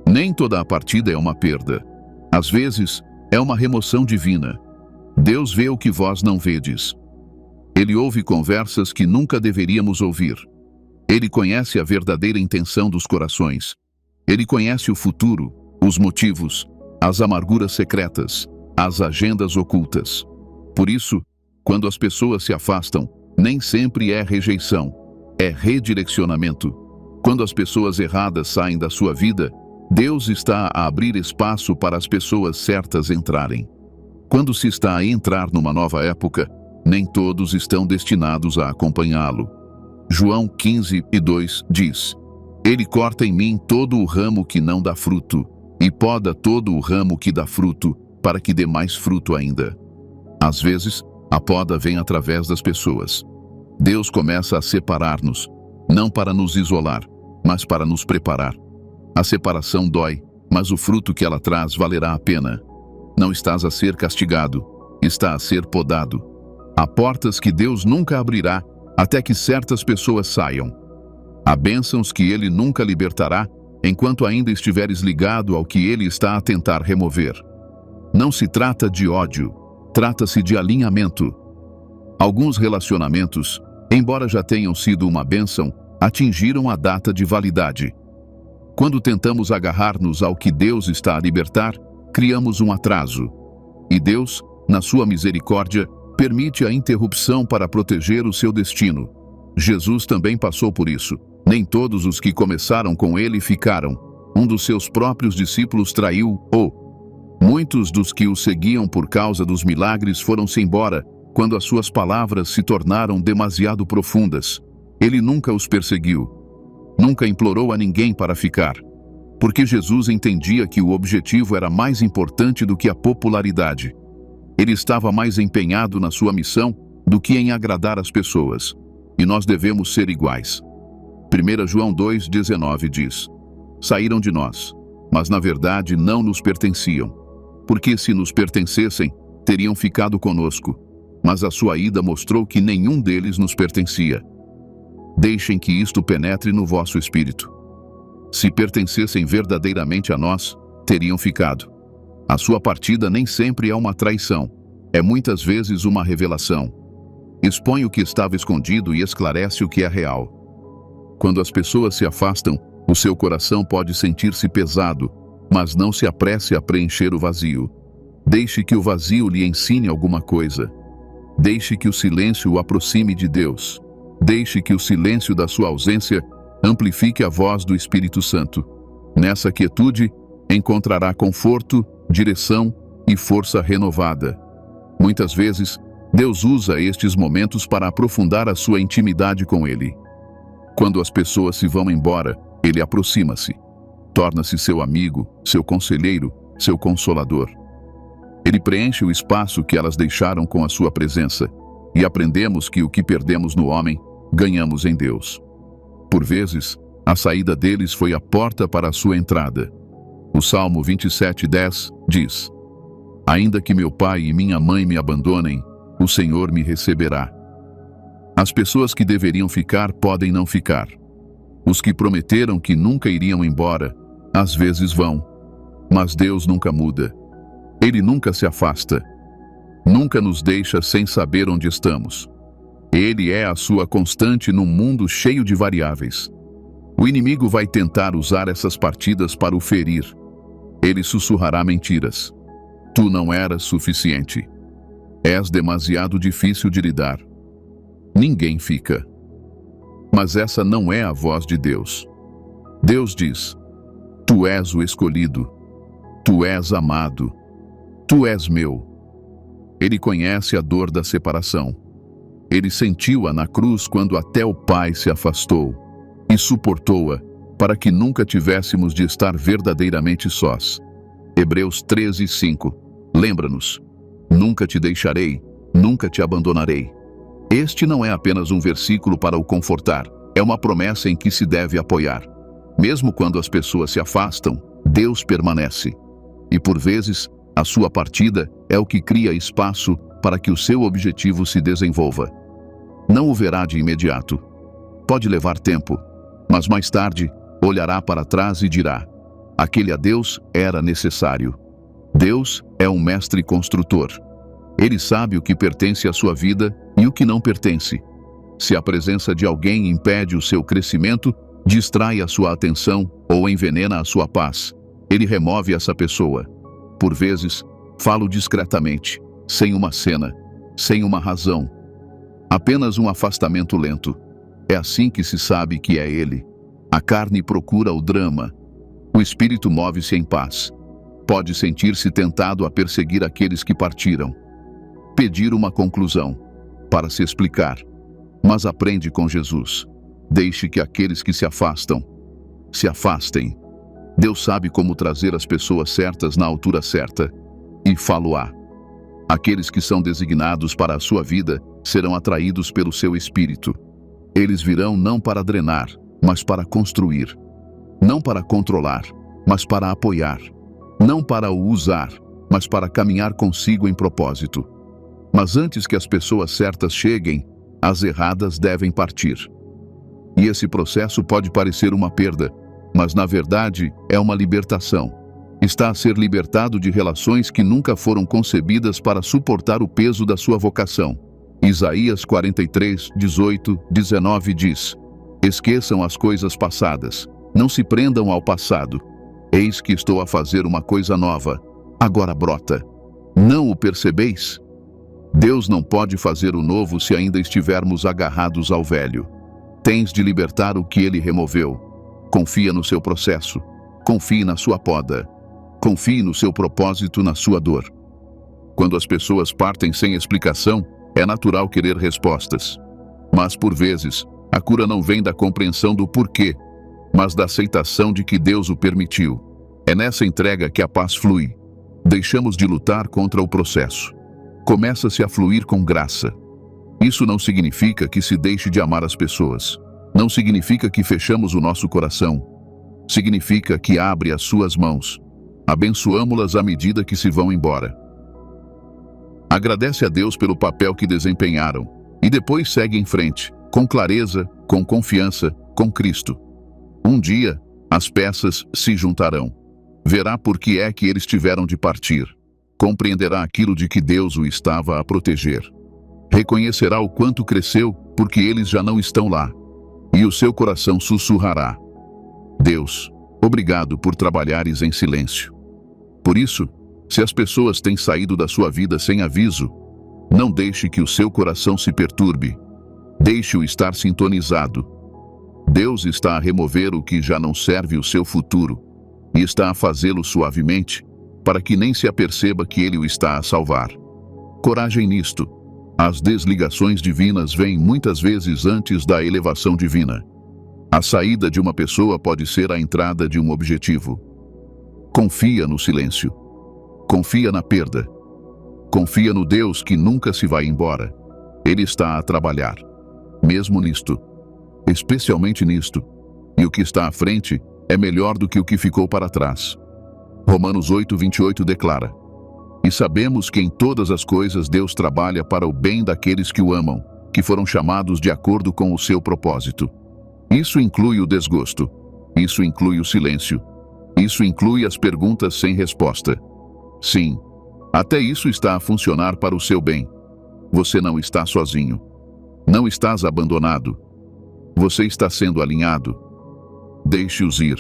Nem toda a partida é uma perda. Às vezes, é uma remoção divina. Deus vê o que vós não vedes. Ele ouve conversas que nunca deveríamos ouvir. Ele conhece a verdadeira intenção dos corações. Ele conhece o futuro, os motivos, as amarguras secretas, as agendas ocultas. Por isso, quando as pessoas se afastam, nem sempre é rejeição, é redirecionamento. Quando as pessoas erradas saem da sua vida, Deus está a abrir espaço para as pessoas certas entrarem. Quando se está a entrar numa nova época, nem todos estão destinados a acompanhá-lo. João 15:2 diz: Ele corta em mim todo o ramo que não dá fruto, e poda todo o ramo que dá fruto, para que dê mais fruto ainda. Às vezes, a poda vem através das pessoas. Deus começa a separar-nos, não para nos isolar, mas para nos preparar. A separação dói, mas o fruto que ela traz valerá a pena. Não estás a ser castigado, está a ser podado. Há portas que Deus nunca abrirá até que certas pessoas saiam. Há bênçãos que Ele nunca libertará enquanto ainda estiveres ligado ao que Ele está a tentar remover. Não se trata de ódio, Trata-se de alinhamento. Alguns relacionamentos, embora já tenham sido uma bênção, atingiram a data de validade. Quando tentamos agarrar-nos ao que Deus está a libertar, criamos um atraso. E Deus, na sua misericórdia, permite a interrupção para proteger o seu destino. Jesus também passou por isso. Nem todos os que começaram com ele ficaram. Um dos seus próprios discípulos traiu-o. Muitos dos que o seguiam por causa dos milagres foram-se embora, quando as suas palavras se tornaram demasiado profundas. Ele nunca os perseguiu. Nunca implorou a ninguém para ficar. Porque Jesus entendia que o objetivo era mais importante do que a popularidade. Ele estava mais empenhado na sua missão do que em agradar as pessoas. E nós devemos ser iguais. 1 João 2,19 diz: Saíram de nós, mas na verdade não nos pertenciam. Porque se nos pertencessem, teriam ficado conosco. Mas a sua ida mostrou que nenhum deles nos pertencia. Deixem que isto penetre no vosso espírito. Se pertencessem verdadeiramente a nós, teriam ficado. A sua partida nem sempre é uma traição. É muitas vezes uma revelação. Expõe o que estava escondido e esclarece o que é real. Quando as pessoas se afastam, o seu coração pode sentir-se pesado, mas não se apresse a preencher o vazio. Deixe que o vazio lhe ensine alguma coisa. Deixe que o silêncio o aproxime de Deus. Deixe que o silêncio da sua ausência amplifique a voz do Espírito Santo. Nessa quietude, encontrará conforto, direção e força renovada. Muitas vezes, Deus usa estes momentos para aprofundar a sua intimidade com Ele. Quando as pessoas se vão embora, Ele aproxima-se. Torna-se seu amigo, seu conselheiro, seu consolador. Ele preenche o espaço que elas deixaram com a sua presença, e aprendemos que o que perdemos no homem, ganhamos em Deus. Por vezes, a saída deles foi a porta para a sua entrada. O Salmo 27:10 diz: Ainda que meu pai e minha mãe me abandonem, o Senhor me receberá. As pessoas que deveriam ficar podem não ficar. Os que prometeram que nunca iriam embora, às vezes vão. Mas Deus nunca muda. Ele nunca se afasta. Nunca nos deixa sem saber onde estamos. Ele é a sua constante num mundo cheio de variáveis. O inimigo vai tentar usar essas partidas para o ferir. Ele sussurrará mentiras. Tu não eras suficiente. És demasiado difícil de lidar. Ninguém fica. Mas essa não é a voz de Deus. Deus diz: Tu és o escolhido. Tu és amado. Tu és meu. Ele conhece a dor da separação. Ele sentiu-a na cruz quando até o Pai se afastou e suportou-a para que nunca tivéssemos de estar verdadeiramente sós. Hebreus 13:5 lembra-nos: Nunca te deixarei, nunca te abandonarei. Este não é apenas um versículo para o confortar, é uma promessa em que se deve apoiar. Mesmo quando as pessoas se afastam, Deus permanece. E por vezes, a sua partida é o que cria espaço para que o seu objetivo se desenvolva. Não o verá de imediato. Pode levar tempo, mas mais tarde olhará para trás e dirá: aquele adeus era necessário. Deus é um mestre construtor. Ele sabe o que pertence à sua vida e o que não pertence. Se a presença de alguém impede o seu crescimento, distrai a sua atenção ou envenena a sua paz, ele remove essa pessoa. Por vezes, falo discretamente, sem uma cena, sem uma razão. Apenas um afastamento lento. É assim que se sabe que é ele. A carne procura o drama. O espírito move-se em paz. Pode sentir-se tentado a perseguir aqueles que partiram. Pedir uma conclusão, para se explicar. Mas aprende com Jesus. Deixe que aqueles que se afastam, se afastem. Deus sabe como trazer as pessoas certas na altura certa. E falo-á. Aqueles que são designados para a sua vida serão atraídos pelo seu espírito. Eles virão não para drenar, mas para construir. Não para controlar, mas para apoiar. Não para o usar, mas para caminhar consigo em propósito. Mas antes que as pessoas certas cheguem, as erradas devem partir. E esse processo pode parecer uma perda, mas na verdade é uma libertação. Está a ser libertado de relações que nunca foram concebidas para suportar o peso da sua vocação. Isaías 43, 18, 19 diz: Esqueçam as coisas passadas, não se prendam ao passado. Eis que estou a fazer uma coisa nova, agora brota. Não o percebeis? Deus não pode fazer o novo se ainda estivermos agarrados ao velho. Tens de libertar o que ele removeu. Confia no seu processo. Confie na sua poda. Confie no seu propósito, na sua dor. Quando as pessoas partem sem explicação, é natural querer respostas. Mas, por vezes, a cura não vem da compreensão do porquê, mas da aceitação de que Deus o permitiu. É nessa entrega que a paz flui. Deixamos de lutar contra o processo. Começa-se a fluir com graça. Isso não significa que se deixe de amar as pessoas. Não significa que fechamos o nosso coração. Significa que abre as suas mãos. Abençoamo-las à medida que se vão embora. Agradece a Deus pelo papel que desempenharam e depois segue em frente, com clareza, com confiança, com Cristo. Um dia, as peças se juntarão. Verá por que é que eles tiveram de partir. Compreenderá aquilo de que Deus o estava a proteger. Reconhecerá o quanto cresceu porque eles já não estão lá. E o seu coração sussurrará: Deus, obrigado por trabalhares em silêncio. Por isso, se as pessoas têm saído da sua vida sem aviso, não deixe que o seu coração se perturbe. Deixe-o estar sintonizado. Deus está a remover o que já não serve o seu futuro e está a fazê-lo suavemente, para que nem se aperceba que ele o está a salvar. Coragem nisto. As desligações divinas vêm muitas vezes antes da elevação divina. A saída de uma pessoa pode ser a entrada de um objetivo. Confia no silêncio. Confia na perda. Confia no Deus que nunca se vai embora. Ele está a trabalhar. Mesmo nisto. Especialmente nisto. E o que está à frente é melhor do que o que ficou para trás. Romanos 8, 28 declara: E sabemos que em todas as coisas Deus trabalha para o bem daqueles que o amam, que foram chamados de acordo com o seu propósito. Isso inclui o desgosto. Isso inclui o silêncio. Isso inclui as perguntas sem resposta. Sim, até isso está a funcionar para o seu bem. Você não está sozinho. Não estás abandonado. Você está sendo alinhado. Deixe-os ir.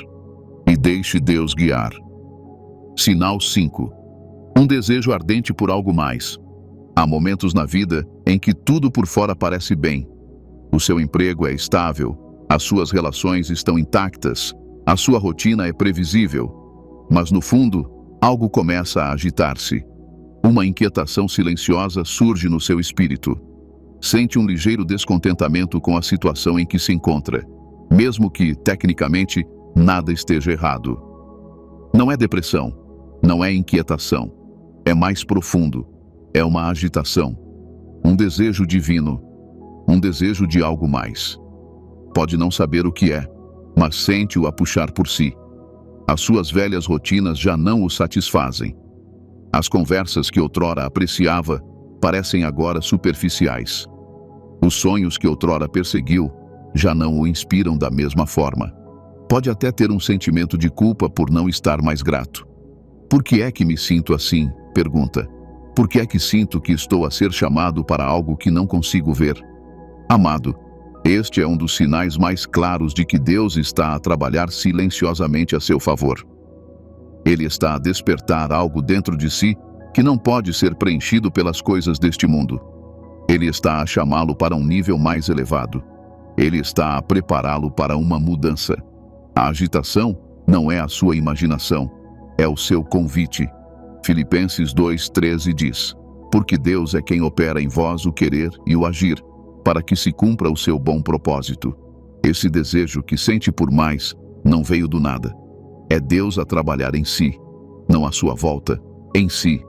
E deixe Deus guiar. Sinal 5. Um desejo ardente por algo mais. Há momentos na vida em que tudo por fora parece bem. O seu emprego é estável, as suas relações estão intactas, a sua rotina é previsível. Mas no fundo, algo começa a agitar-se. Uma inquietação silenciosa surge no seu espírito. Sente um ligeiro descontentamento com a situação em que se encontra, mesmo que, tecnicamente, nada esteja errado. Não é depressão, não é inquietação. É mais profundo. É uma agitação. Um desejo divino. Um desejo de algo mais. Pode não saber o que é, mas sente-o a puxar por si. As suas velhas rotinas já não o satisfazem. As conversas que outrora apreciava parecem agora superficiais. Os sonhos que outrora perseguiu já não o inspiram da mesma forma. Pode até ter um sentimento de culpa por não estar mais grato. Por que é que me sinto assim? Pergunta. Por que é que sinto que estou a ser chamado para algo que não consigo ver? Amado, este é um dos sinais mais claros de que Deus está a trabalhar silenciosamente a seu favor. Ele está a despertar algo dentro de si que não pode ser preenchido pelas coisas deste mundo. Ele está a chamá-lo para um nível mais elevado. Ele está a prepará-lo para uma mudança. A agitação não é a sua imaginação, é o seu convite. Filipenses 2:13 diz: Porque Deus é quem opera em vós o querer e o agir, para que se cumpra o seu bom propósito. Esse desejo que sente por mais não veio do nada. É Deus a trabalhar em si, não à sua volta, em si.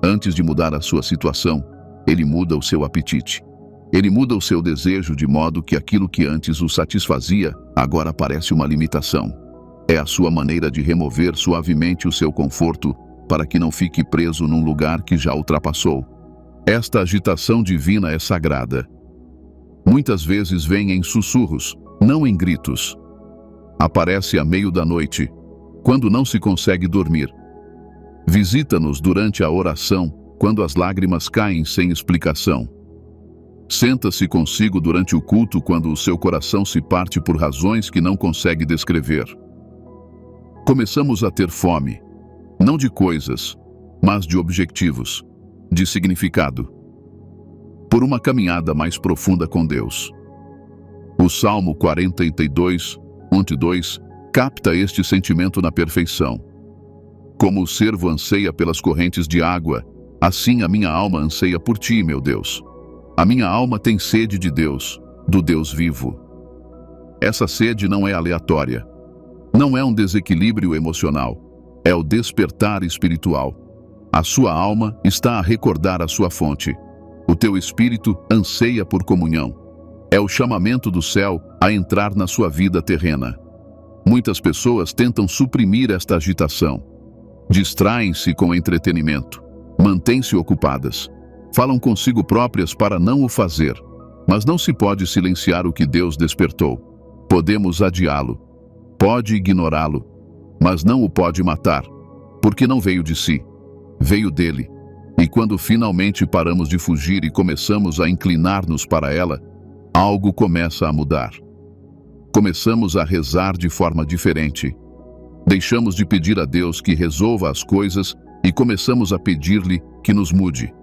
Antes de mudar a sua situação, Ele muda o seu apetite. Ele muda o seu desejo de modo que aquilo que antes o satisfazia, agora parece uma limitação. É a sua maneira de remover suavemente o seu conforto para que não fique preso num lugar que já ultrapassou. Esta agitação divina é sagrada. Muitas vezes vem em sussurros, não em gritos. Aparece à meio da noite, quando não se consegue dormir, Visita-nos durante a oração, quando as lágrimas caem sem explicação. Senta-se consigo durante o culto quando o seu coração se parte por razões que não consegue descrever. Começamos a ter fome, não de coisas, mas de objetivos, de significado, por uma caminhada mais profunda com Deus. O Salmo 42, 1-2, capta este sentimento na perfeição. Como o servo anseia pelas correntes de água, assim a minha alma anseia por ti, meu Deus. A minha alma tem sede de Deus, do Deus vivo. Essa sede não é aleatória. Não é um desequilíbrio emocional. É o despertar espiritual. A sua alma está a recordar a sua fonte. O teu espírito anseia por comunhão. É o chamamento do céu a entrar na sua vida terrena. Muitas pessoas tentam suprimir esta agitação. Distraem-se com entretenimento. Mantêm-se ocupadas. Falam consigo próprias para não o fazer. Mas não se pode silenciar o que Deus despertou. Podemos adiá-lo. Pode ignorá-lo. Mas não o pode matar. Porque não veio de si. Veio dele. E quando finalmente paramos de fugir e começamos a inclinar-nos para ela, algo começa a mudar. Começamos a rezar de forma diferente. Deixamos de pedir a Deus que resolva as coisas e começamos a pedir-lhe que nos mude.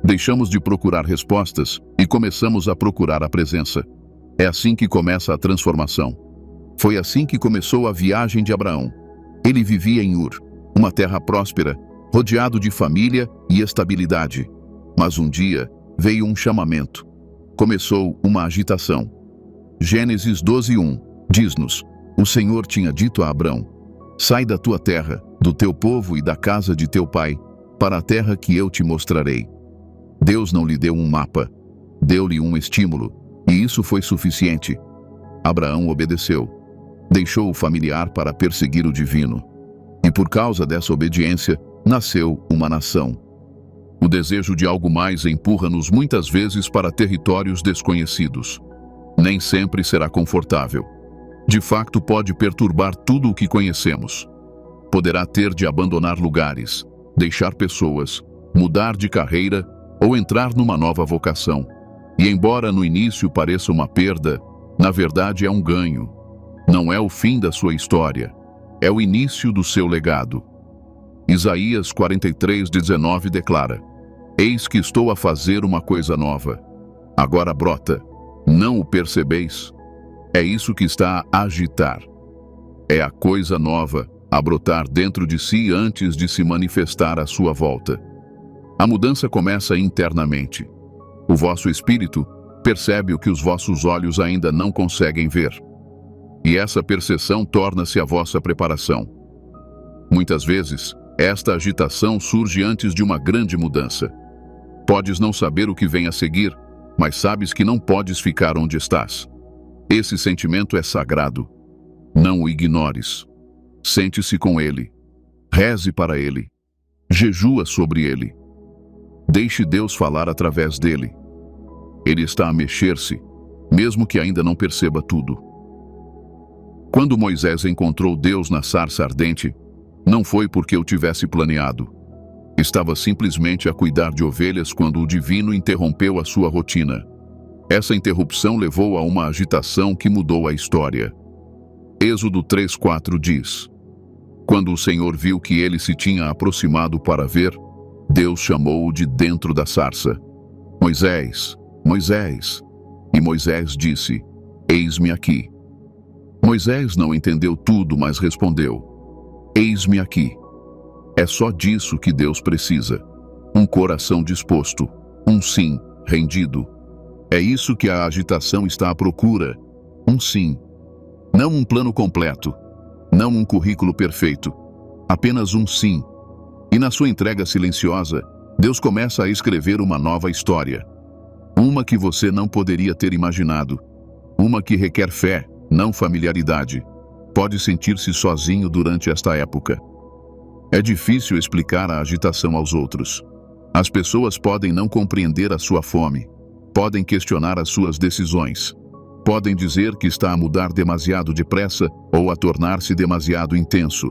Deixamos de procurar respostas e começamos a procurar a presença. É assim que começa a transformação. Foi assim que começou a viagem de Abraão. Ele vivia em Ur, uma terra próspera, rodeado de família e estabilidade. Mas um dia veio um chamamento. Começou uma agitação. Gênesis 12:1 diz-nos: o Senhor tinha dito a Abrão: sai da tua terra, do teu povo e da casa de teu pai, para a terra que eu te mostrarei. Deus não lhe deu um mapa, deu-lhe um estímulo, e isso foi suficiente. Abraão obedeceu. Deixou o familiar para perseguir o divino. E por causa dessa obediência, nasceu uma nação. O desejo de algo mais empurra-nos muitas vezes para territórios desconhecidos. Nem sempre será confortável. De facto, pode perturbar tudo o que conhecemos. Poderá ter de abandonar lugares, deixar pessoas, mudar de carreira ou entrar numa nova vocação. E embora no início pareça uma perda, na verdade é um ganho. Não é o fim da sua história, é o início do seu legado. Isaías 43:19 declara: eis que estou a fazer uma coisa nova. Agora brota. Não o percebeis? É isso que está a agitar. É a coisa nova a brotar dentro de si antes de se manifestar à sua volta. A mudança começa internamente. O vosso espírito percebe o que os vossos olhos ainda não conseguem ver. E essa percepção torna-se a vossa preparação. Muitas vezes, esta agitação surge antes de uma grande mudança. Podes não saber o que vem a seguir, mas sabes que não podes ficar onde estás. Esse sentimento é sagrado. Não o ignores. Sente-se com ele. Reze para ele. Jejua sobre ele. Deixe Deus falar através dele. Ele está a mexer-se, mesmo que ainda não perceba tudo. Quando Moisés encontrou Deus na sarça ardente, não foi porque o tivesse planeado. Estava simplesmente a cuidar de ovelhas quando o divino interrompeu a sua rotina. Essa interrupção levou a uma agitação que mudou a história. Êxodo 3:4 diz: quando o Senhor viu que ele se tinha aproximado para ver, Deus chamou-o de dentro da sarça: Moisés, Moisés. E Moisés disse: eis-me aqui. Moisés não entendeu tudo, mas respondeu: eis-me aqui. É só disso que Deus precisa. Um coração disposto, um sim rendido. É isso que a agitação está à procura. Um sim. Não um plano completo. Não um currículo perfeito. Apenas um sim. E na sua entrega silenciosa, Deus começa a escrever uma nova história. Uma que você não poderia ter imaginado. Uma que requer fé, não familiaridade. Pode sentir-se sozinho durante esta época. É difícil explicar a agitação aos outros. As pessoas podem não compreender a sua fome. Podem questionar as suas decisões. Podem dizer que está a mudar demasiado depressa ou a tornar-se demasiado intenso.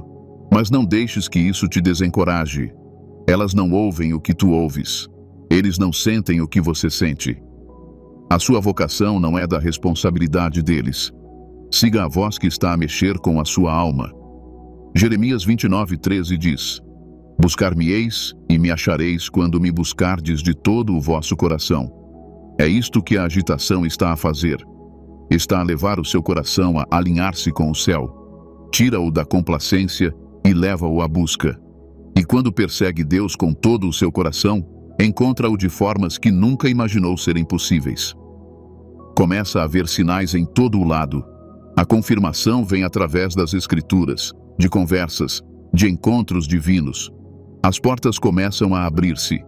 Mas não deixes que isso te desencoraje. Elas não ouvem o que tu ouves. Eles não sentem o que você sente. A sua vocação não é da responsabilidade deles. Siga a voz que está a mexer com a sua alma. Jeremias 29:13 diz: Buscar-me-eis e me achareis quando me buscardes de todo o vosso coração. É isto que a agitação está a fazer. Está a levar o seu coração a alinhar-se com o céu. Tira-o da complacência e leva-o à busca. E quando persegue Deus com todo o seu coração, encontra-o de formas que nunca imaginou serem possíveis. Começa a ver sinais em todo o lado. A confirmação vem através das Escrituras, de conversas, de encontros divinos. As portas começam a abrir-se.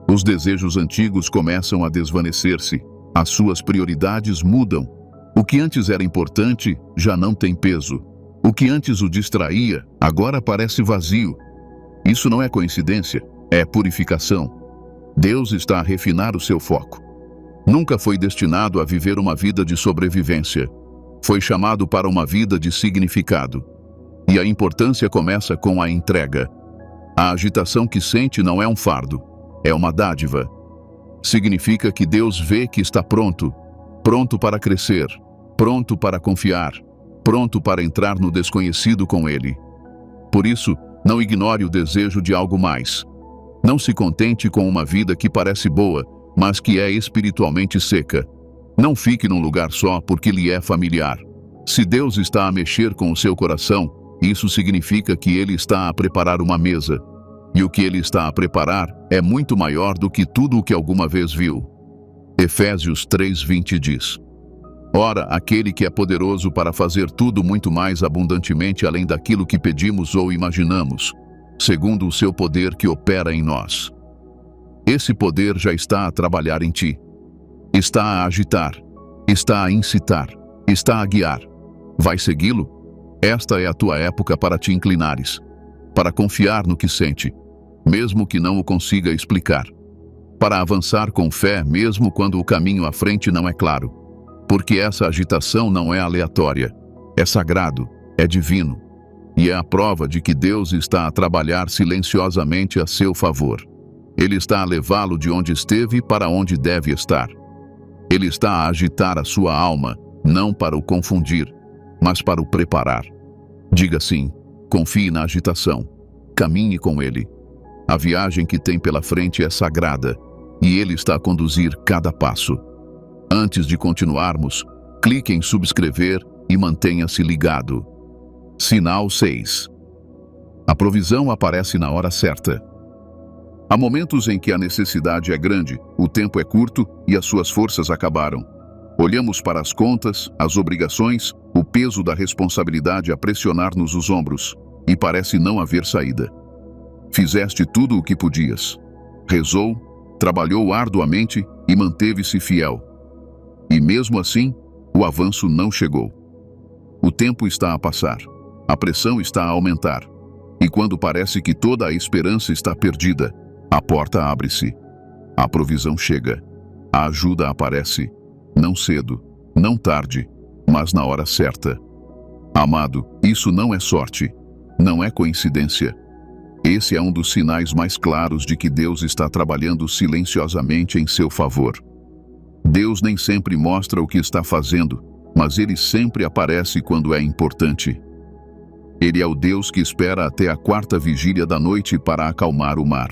Os desejos antigos começam a desvanecer-se. As suas prioridades mudam. O que antes era importante já não tem peso. O que antes o distraía, agora parece vazio. Isso não é coincidência, é purificação. Deus está a refinar o seu foco. Nunca foi destinado a viver uma vida de sobrevivência. Foi chamado para uma vida de significado. E a importância começa com a entrega. A agitação que sente não é um fardo, é uma dádiva. Significa que Deus vê que está pronto, pronto para crescer, pronto para confiar, pronto para entrar no desconhecido com Ele. Por isso, não ignore o desejo de algo mais. Não se contente com uma vida que parece boa, mas que é espiritualmente seca. Não fique num lugar só porque lhe é familiar. Se Deus está a mexer com o seu coração, isso significa que Ele está a preparar uma mesa. E o que Ele está a preparar é muito maior do que tudo o que alguma vez viu. Efésios 3:20 diz: Ora, aquele que é poderoso para fazer tudo muito mais abundantemente além daquilo que pedimos ou imaginamos, segundo o seu poder que opera em nós. Esse poder já está a trabalhar em ti. Está a agitar, está a incitar, está a guiar. Vai segui-lo? Esta é a tua época para te inclinares, para confiar no que sente, mesmo que não o consiga explicar, para avançar com fé mesmo quando o caminho à frente não é claro, porque essa agitação não é aleatória, é sagrado, é divino, e é a prova de que Deus está a trabalhar silenciosamente a seu favor. Ele está a levá-lo de onde esteve para onde deve estar. Ele está a agitar a sua alma, não para o confundir, mas para o preparar. Diga sim, confie na agitação, caminhe com Ele. A viagem que tem pela frente é sagrada, e Ele está a conduzir cada passo. Antes de continuarmos, clique em subscrever e mantenha-se ligado. Sinal 6. A provisão aparece na hora certa. Há momentos em que a necessidade é grande, o tempo é curto e as suas forças acabaram. Olhamos para as contas, as obrigações, o peso da responsabilidade a pressionar-nos os ombros, e parece não haver saída. Fizeste tudo o que podias. Rezou, trabalhou arduamente e manteve-se fiel. E mesmo assim, o avanço não chegou. O tempo está a passar. A pressão está a aumentar. E quando parece que toda a esperança está perdida, a porta abre-se. A provisão chega. A ajuda aparece. Não cedo, não tarde, mas na hora certa. Amado, isso não é sorte. Não é coincidência. Esse é um dos sinais mais claros de que Deus está trabalhando silenciosamente em seu favor. Deus nem sempre mostra o que está fazendo, mas Ele sempre aparece quando é importante. Ele é o Deus que espera até a 4ª vigília da noite para acalmar o mar.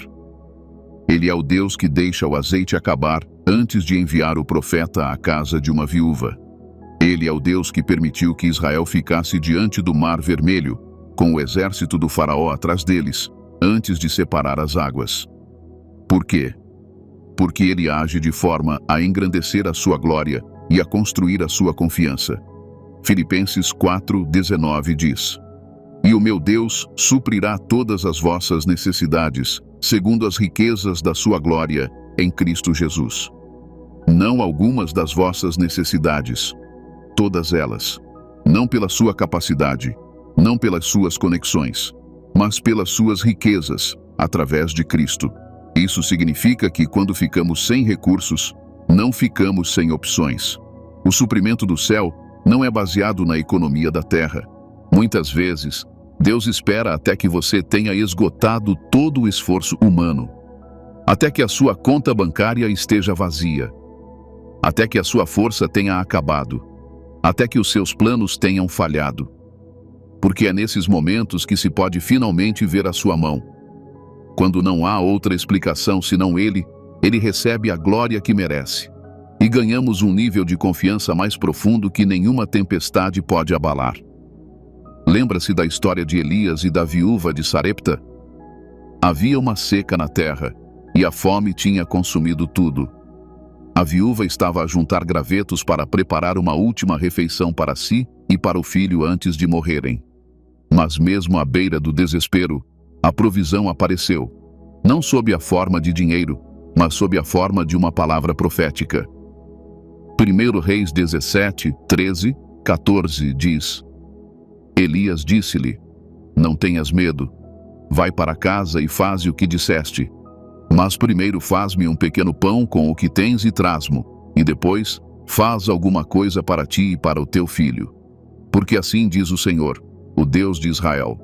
Ele é o Deus que deixa o azeite acabar antes de enviar o profeta à casa de uma viúva. Ele é o Deus que permitiu que Israel ficasse diante do Mar Vermelho, com o exército do faraó atrás deles, antes de separar as águas. Por quê? Porque Ele age de forma a engrandecer a sua glória e a construir a sua confiança. Filipenses 4:19 diz: E o meu Deus suprirá todas as vossas necessidades, segundo as riquezas da sua glória, em Cristo Jesus. Não algumas das vossas necessidades, todas elas. Não pela sua capacidade, não pelas suas conexões, mas pelas suas riquezas, através de Cristo. Isso significa que quando ficamos sem recursos, não ficamos sem opções. O suprimento do céu não é baseado na economia da terra. Muitas vezes, Deus espera até que você tenha esgotado todo o esforço humano, até que a sua conta bancária esteja vazia, até que a sua força tenha acabado, até que os seus planos tenham falhado. Porque é nesses momentos que se pode finalmente ver a sua mão. Quando não há outra explicação senão Ele recebe a glória que merece. E ganhamos um nível de confiança mais profundo que nenhuma tempestade pode abalar. Lembra-se da história de Elias e da viúva de Sarepta? Havia uma seca na terra, e a fome tinha consumido tudo. A viúva estava a juntar gravetos para preparar uma última refeição para si e para o filho antes de morrerem. Mas mesmo à beira do desespero, a provisão apareceu, não sob a forma de dinheiro, mas sob a forma de uma palavra profética. 1 Reis 17, 13, 14 diz: Elias disse-lhe: Não tenhas medo, vai para casa e faze o que disseste. Mas primeiro faz-me um pequeno pão com o que tens e traz-mo, e depois faz alguma coisa para ti e para o teu filho. Porque assim diz o Senhor, o Deus de Israel: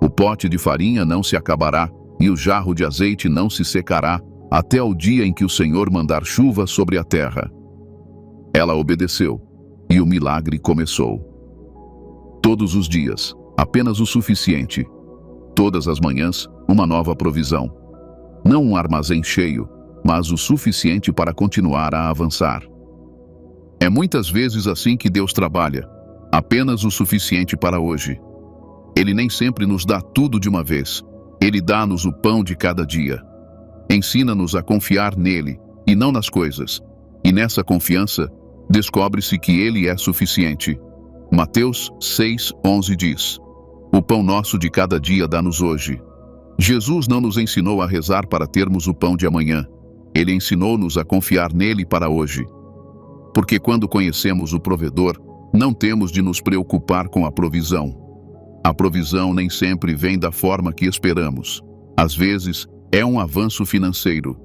O pote de farinha não se acabará, e o jarro de azeite não se secará, até o dia em que o Senhor mandar chuva sobre a terra. Ela obedeceu, e o milagre começou. Todos os dias, apenas o suficiente. Todas as manhãs, uma nova provisão. Não um armazém cheio, mas o suficiente para continuar a avançar. É muitas vezes assim que Deus trabalha, apenas o suficiente para hoje. Ele nem sempre nos dá tudo de uma vez. Ele dá-nos o pão de cada dia. Ensina-nos a confiar nele, e não nas coisas. E nessa confiança, descobre-se que ele é suficiente. Mateus 6:11 diz: O pão nosso de cada dia dá-nos hoje. Jesus não nos ensinou a rezar para termos o pão de amanhã. Ele ensinou-nos a confiar nele para hoje. Porque quando conhecemos o provedor, não temos de nos preocupar com a provisão. A provisão nem sempre vem da forma que esperamos. Às vezes, é um avanço financeiro.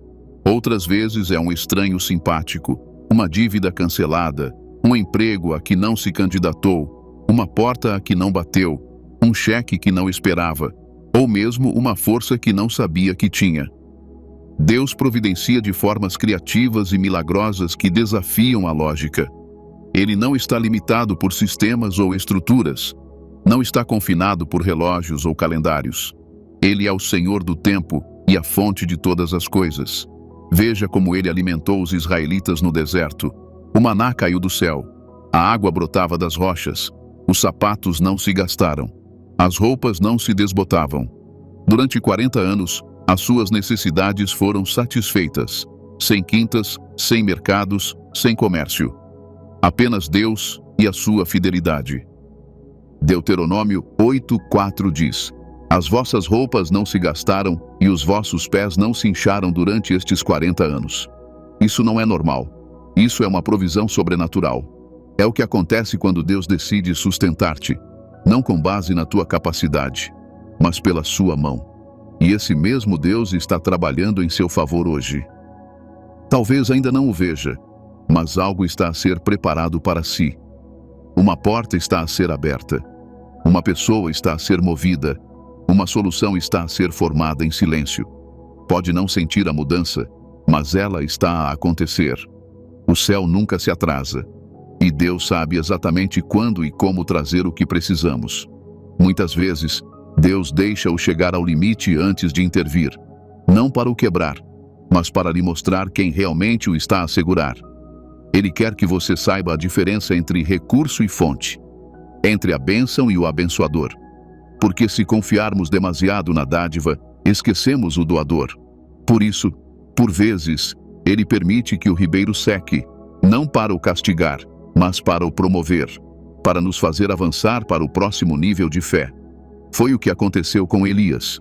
Outras vezes é um estranho simpático, uma dívida cancelada, um emprego a que não se candidatou, uma porta a que não bateu, um cheque que não esperava, ou mesmo uma força que não sabia que tinha. Deus providencia de formas criativas e milagrosas que desafiam a lógica. Ele não está limitado por sistemas ou estruturas. Não está confinado por relógios ou calendários. Ele é o Senhor do tempo e a fonte de todas as coisas. Veja como ele alimentou os israelitas no deserto. O maná caiu do céu. A água brotava das rochas. Os sapatos não se gastaram. As roupas não se desbotavam. Durante 40 anos, as suas necessidades foram satisfeitas. Sem quintas, sem mercados, sem comércio. Apenas Deus e a sua fidelidade. Deuteronômio 8:4 diz: As vossas roupas não se gastaram e os vossos pés não se incharam durante estes 40 anos. Isso não é normal. Isso é uma provisão sobrenatural. É o que acontece quando Deus decide sustentar-te, não com base na tua capacidade, mas pela sua mão. E esse mesmo Deus está trabalhando em seu favor hoje. Talvez ainda não o veja, mas algo está a ser preparado para si. Uma porta está a ser aberta. Uma pessoa está a ser movida. Uma solução está a ser formada em silêncio. Pode não sentir a mudança, mas ela está a acontecer. O céu nunca se atrasa. E Deus sabe exatamente quando e como trazer o que precisamos. Muitas vezes, Deus deixa-o chegar ao limite antes de intervir. Não para o quebrar, mas para lhe mostrar quem realmente o está a segurar. Ele quer que você saiba a diferença entre recurso e fonte, entre a bênção e o abençoador. Porque se confiarmos demasiado na dádiva, esquecemos o doador. Por isso, por vezes, ele permite que o ribeiro seque, não para o castigar, mas para o promover, para nos fazer avançar para o próximo nível de fé. Foi o que aconteceu com Elias.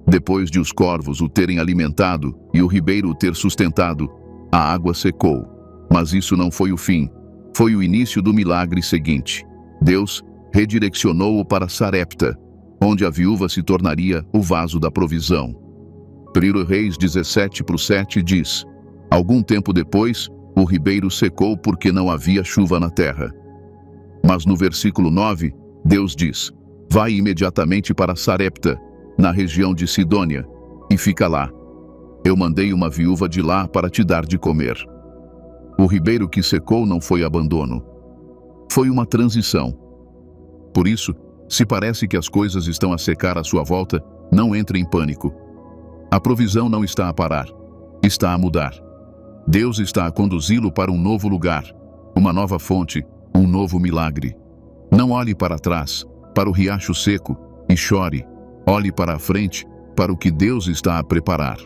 Depois de os corvos o terem alimentado e o ribeiro o ter sustentado, a água secou. Mas isso não foi o fim. Foi o início do milagre seguinte. Deus redirecionou-o para Sarepta, onde a viúva se tornaria o vaso da provisão. 1 Reis 17:7 diz: Algum tempo depois, o ribeiro secou porque não havia chuva na terra. Mas no versículo 9, Deus diz: vai imediatamente para Sarepta, na região de Sidônia, e fica lá. Eu mandei uma viúva de lá para te dar de comer. O ribeiro que secou não foi abandono. Foi uma transição. Por isso, se parece que as coisas estão a secar à sua volta, não entre em pânico. A provisão não está a parar, está a mudar. Deus está a conduzi-lo para um novo lugar, uma nova fonte, um novo milagre. Não olhe para trás, para o riacho seco, e chore. Olhe para a frente, para o que Deus está a preparar.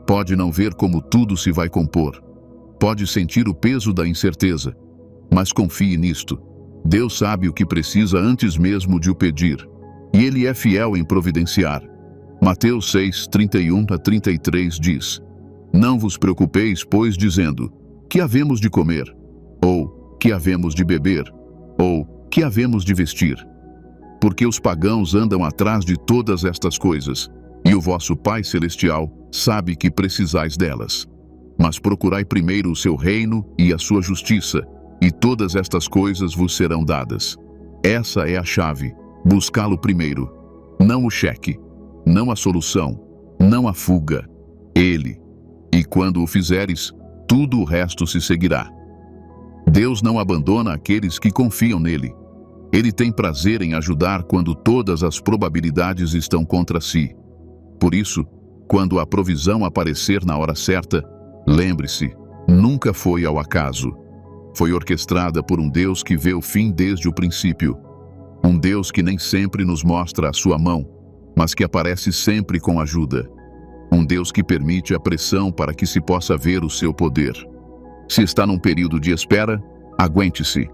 Pode não ver como tudo se vai compor. Pode sentir o peso da incerteza. Mas confie nisto. Deus sabe o que precisa antes mesmo de o pedir. E Ele é fiel em providenciar. Mateus 6, 31-33 diz: Não vos preocupeis, pois, dizendo: que havemos de comer? Ou que havemos de beber? Ou que havemos de vestir? Porque os pagãos andam atrás de todas estas coisas, e o vosso Pai Celestial sabe que precisais delas. Mas procurai primeiro o seu reino e a sua justiça, e todas estas coisas vos serão dadas. Essa é a chave, buscá-lo primeiro. Não o cheque, não a solução, não a fuga. Ele. E quando o fizeres, tudo o resto se seguirá. Deus não abandona aqueles que confiam nele. Ele tem prazer em ajudar quando todas as probabilidades estão contra si. Por isso, quando a provisão aparecer na hora certa, lembre-se, nunca foi ao acaso. Foi orquestrada por um Deus que vê o fim desde o princípio. Um Deus que nem sempre nos mostra a sua mão, mas que aparece sempre com ajuda. Um Deus que permite a pressão para que se possa ver o seu poder. Se está num período de espera, aguente-se.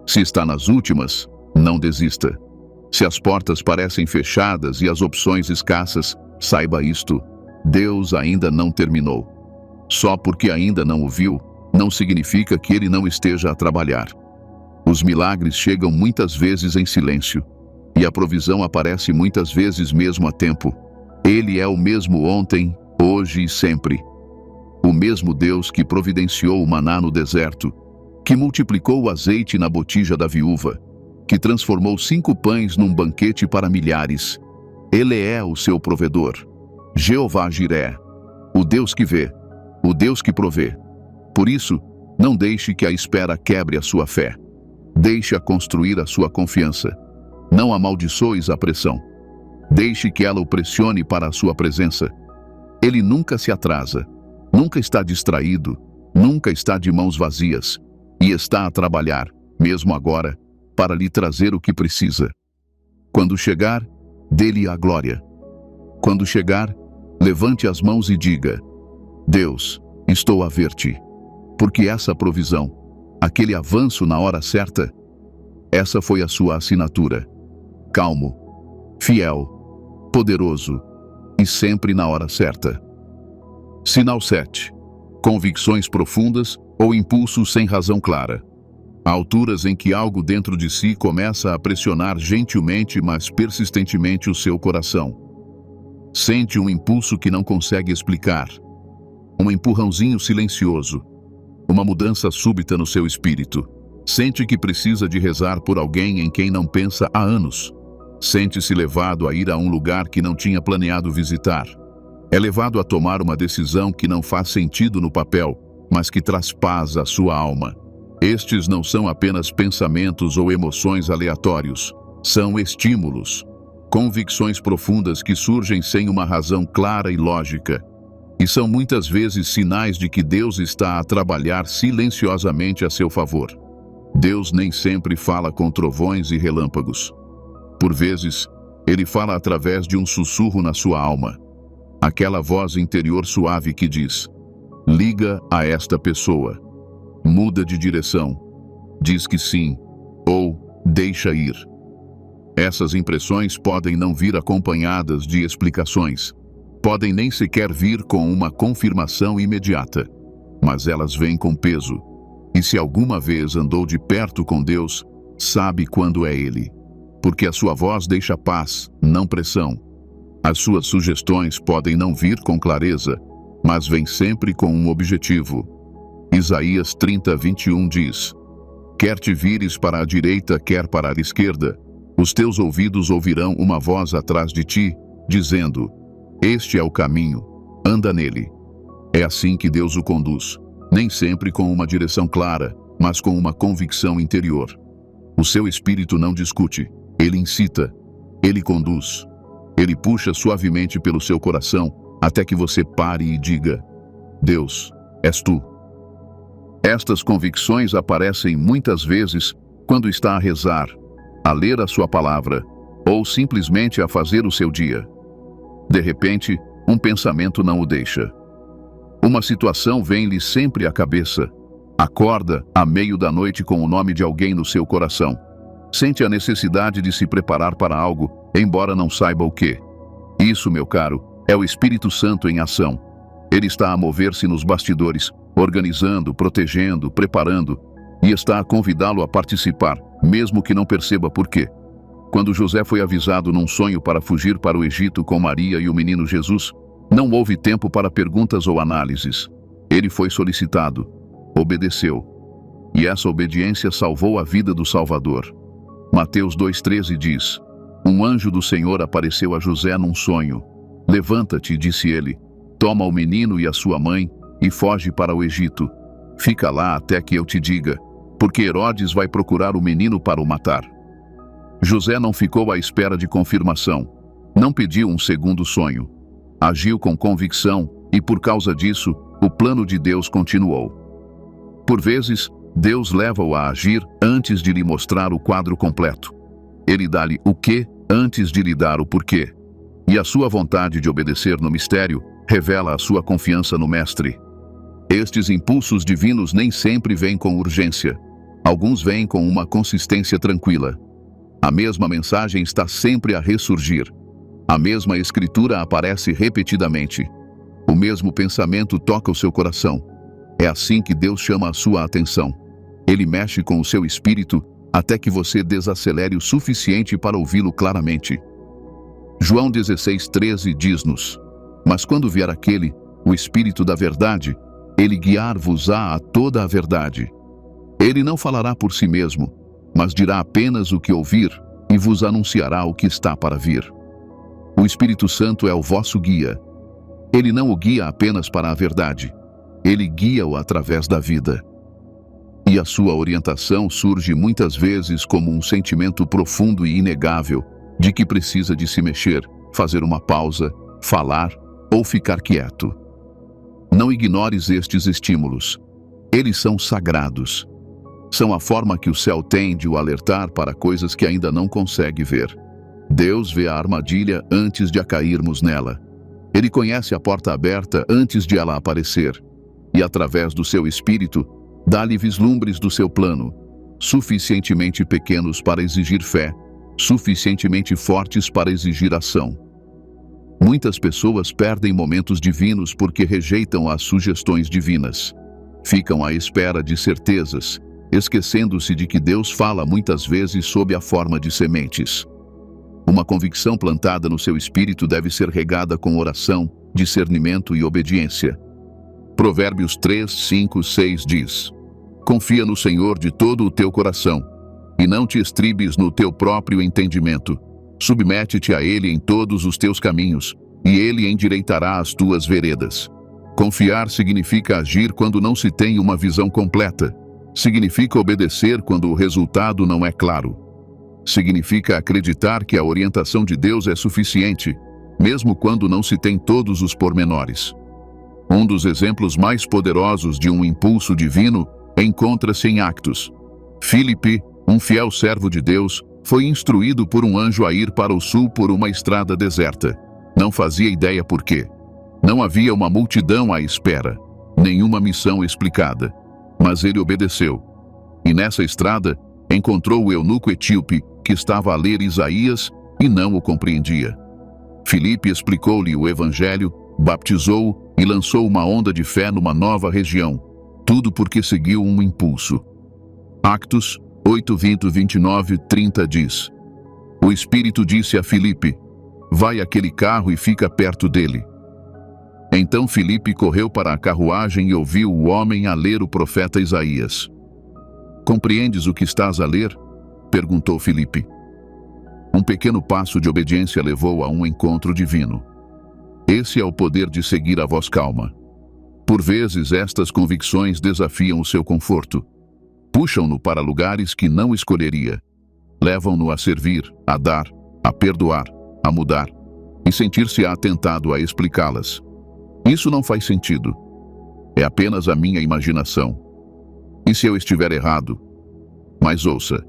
Se está nas últimas, não desista. Se as portas parecem fechadas e as opções escassas, saiba isto: Deus ainda não terminou. Só porque ainda não o viu, não significa que ele não esteja a trabalhar. Os milagres chegam muitas vezes em silêncio, e a provisão aparece muitas vezes mesmo a tempo. Ele é o mesmo ontem, hoje e sempre. O mesmo Deus que providenciou o maná no deserto, que multiplicou o azeite na botija da viúva, que transformou 5 pães num banquete para milhares. Ele é o seu provedor. Jeová Jiré, o Deus que vê, o Deus que provê. Por isso, não deixe que a espera quebre a sua fé. Deixe-a construir a sua confiança. Não amaldiçoes a pressão. Deixe que ela o pressione para a sua presença. Ele nunca se atrasa, nunca está distraído, nunca está de mãos vazias, e está a trabalhar, mesmo agora, para lhe trazer o que precisa. Quando chegar, dê-lhe a glória. Quando chegar, levante as mãos e diga: Deus, estou a ver-te. Porque essa provisão, aquele avanço na hora certa, essa foi a sua assinatura. Calmo, fiel, poderoso e sempre na hora certa. Sinal 7. Convicções profundas ou impulsos sem razão clara. Há alturas em que algo dentro de si começa a pressionar gentilmente, mas persistentemente o seu coração. Sente um impulso que não consegue explicar. Um empurrãozinho silencioso. Uma mudança súbita no seu espírito. Sente que precisa de rezar por alguém em quem não pensa há anos. Sente-se levado a ir a um lugar que não tinha planeado visitar. É levado a tomar uma decisão que não faz sentido no papel, mas que traz paz à sua alma. Estes não são apenas pensamentos ou emoções aleatórios. São estímulos. Convicções profundas que surgem sem uma razão clara e lógica. E são muitas vezes sinais de que Deus está a trabalhar silenciosamente a seu favor. Deus nem sempre fala com trovões e relâmpagos. Por vezes, Ele fala através de um sussurro na sua alma. Aquela voz interior suave que diz: liga a esta pessoa. Muda de direção. Diz que sim, ou deixa ir. Essas impressões podem não vir acompanhadas de explicações. Podem nem sequer vir com uma confirmação imediata, mas elas vêm com peso. E se alguma vez andou de perto com Deus, sabe quando é Ele. Porque a sua voz deixa paz, não pressão. As suas sugestões podem não vir com clareza, mas vêm sempre com um objetivo. Isaías 30, 21 diz: quer te vires para a direita, quer para a esquerda, Os teus ouvidos ouvirão uma voz atrás de ti, dizendo: este é o caminho, anda nele. É assim que Deus o conduz, nem sempre com uma direção clara, mas com uma convicção interior. O seu espírito não discute, ele incita, ele conduz. Ele puxa suavemente pelo seu coração, até que você pare e diga: Deus, és tu. Estas convicções aparecem muitas vezes quando está a rezar, a ler a sua palavra, ou simplesmente a fazer o seu dia. De repente, um pensamento não o deixa. Uma situação vem-lhe sempre à cabeça. Acorda, à meio da noite, com o nome de alguém no seu coração. Sente a necessidade de se preparar para algo, embora não saiba o que. Isso, meu caro, é o Espírito Santo em ação. Ele está a mover-se nos bastidores, organizando, protegendo, preparando, e está a convidá-lo a participar, mesmo que não perceba por quê. Quando José foi avisado num sonho para fugir para o Egito com Maria e o menino Jesus, não houve tempo para perguntas ou análises. Ele foi solicitado, obedeceu. E essa obediência salvou a vida do Salvador. Mateus 2,13 diz: um anjo do Senhor apareceu a José num sonho. Levanta-te, disse ele, toma o menino e a sua mãe, e foge para o Egito. Fica lá até que eu te diga, porque Herodes vai procurar o menino para o matar. José não ficou à espera de confirmação. Não pediu um segundo sonho. Agiu com convicção e, por causa disso, o plano de Deus continuou. Por vezes, Deus leva-o a agir antes de lhe mostrar o quadro completo. Ele dá-lhe o quê antes de lhe dar o porquê. E a sua vontade de obedecer no mistério revela a sua confiança no Mestre. Estes impulsos divinos nem sempre vêm com urgência. Alguns vêm com uma consistência tranquila. A mesma mensagem está sempre a ressurgir. A mesma escritura aparece repetidamente. O mesmo pensamento toca o seu coração. É assim que Deus chama a sua atenção. Ele mexe com o seu espírito até que você desacelere o suficiente para ouvi-lo claramente. João 16,13 diz-nos: mas quando vier aquele, o Espírito da verdade, ele guiar-vos-á a toda a verdade. Ele não falará por si mesmo, mas dirá apenas o que ouvir e vos anunciará o que está para vir. O Espírito Santo é o vosso guia. Ele não o guia apenas para a verdade. Ele guia-o através da vida. E a sua orientação surge muitas vezes como um sentimento profundo e inegável de que precisa de se mexer, fazer uma pausa, falar ou ficar quieto. Não ignores estes estímulos. Eles são sagrados. São a forma que o céu tem de o alertar para coisas que ainda não consegue ver. Deus vê a armadilha antes de a cairmos nela. Ele conhece a porta aberta antes de ela aparecer. E através do seu espírito, dá-lhe vislumbres do seu plano, suficientemente pequenos para exigir fé, suficientemente fortes para exigir ação. Muitas pessoas perdem momentos divinos porque rejeitam as sugestões divinas. Ficam à espera de certezas, esquecendo-se de que Deus fala muitas vezes sob a forma de sementes. Uma convicção plantada no seu espírito deve ser regada com oração, discernimento e obediência. Provérbios 3, 5, 6 diz: confia no Senhor de todo o teu coração, e não te estribes no teu próprio entendimento. Submete-te a Ele em todos os teus caminhos, e Ele endireitará as tuas veredas. Confiar significa agir quando não se tem uma visão completa. Significa obedecer quando o resultado não é claro. Significa acreditar que a orientação de Deus é suficiente, mesmo quando não se tem todos os pormenores. Um dos exemplos mais poderosos de um impulso divino encontra-se em Atos. Filipe, um fiel servo de Deus, foi instruído por um anjo a ir para o sul por uma estrada deserta. Não fazia ideia por quê. Não havia uma multidão à espera, nenhuma missão explicada. Mas ele obedeceu. E nessa estrada, encontrou o eunuco etíope, que estava a ler Isaías e não o compreendia. Filipe explicou-lhe o evangelho, batizou-o e lançou uma onda de fé numa nova região. Tudo porque seguiu um impulso. Atos 8, 20, 29, 30 diz: o Espírito disse a Filipe: vai àquele carro e fica perto dele. Então Filipe correu para a carruagem e ouviu o homem a ler o profeta Isaías. Compreendes o que estás a ler? Perguntou Filipe. Um pequeno passo de obediência levou a um encontro divino. Esse é o poder de seguir a voz calma. Por vezes, estas convicções desafiam o seu conforto. Puxam-no para lugares que não escolheria. Levam-no a servir, a dar, a perdoar, a mudar e sentir-se atentado a explicá-las. Isso não faz sentido. É apenas a minha imaginação. E se eu estiver errado? Mas ouça,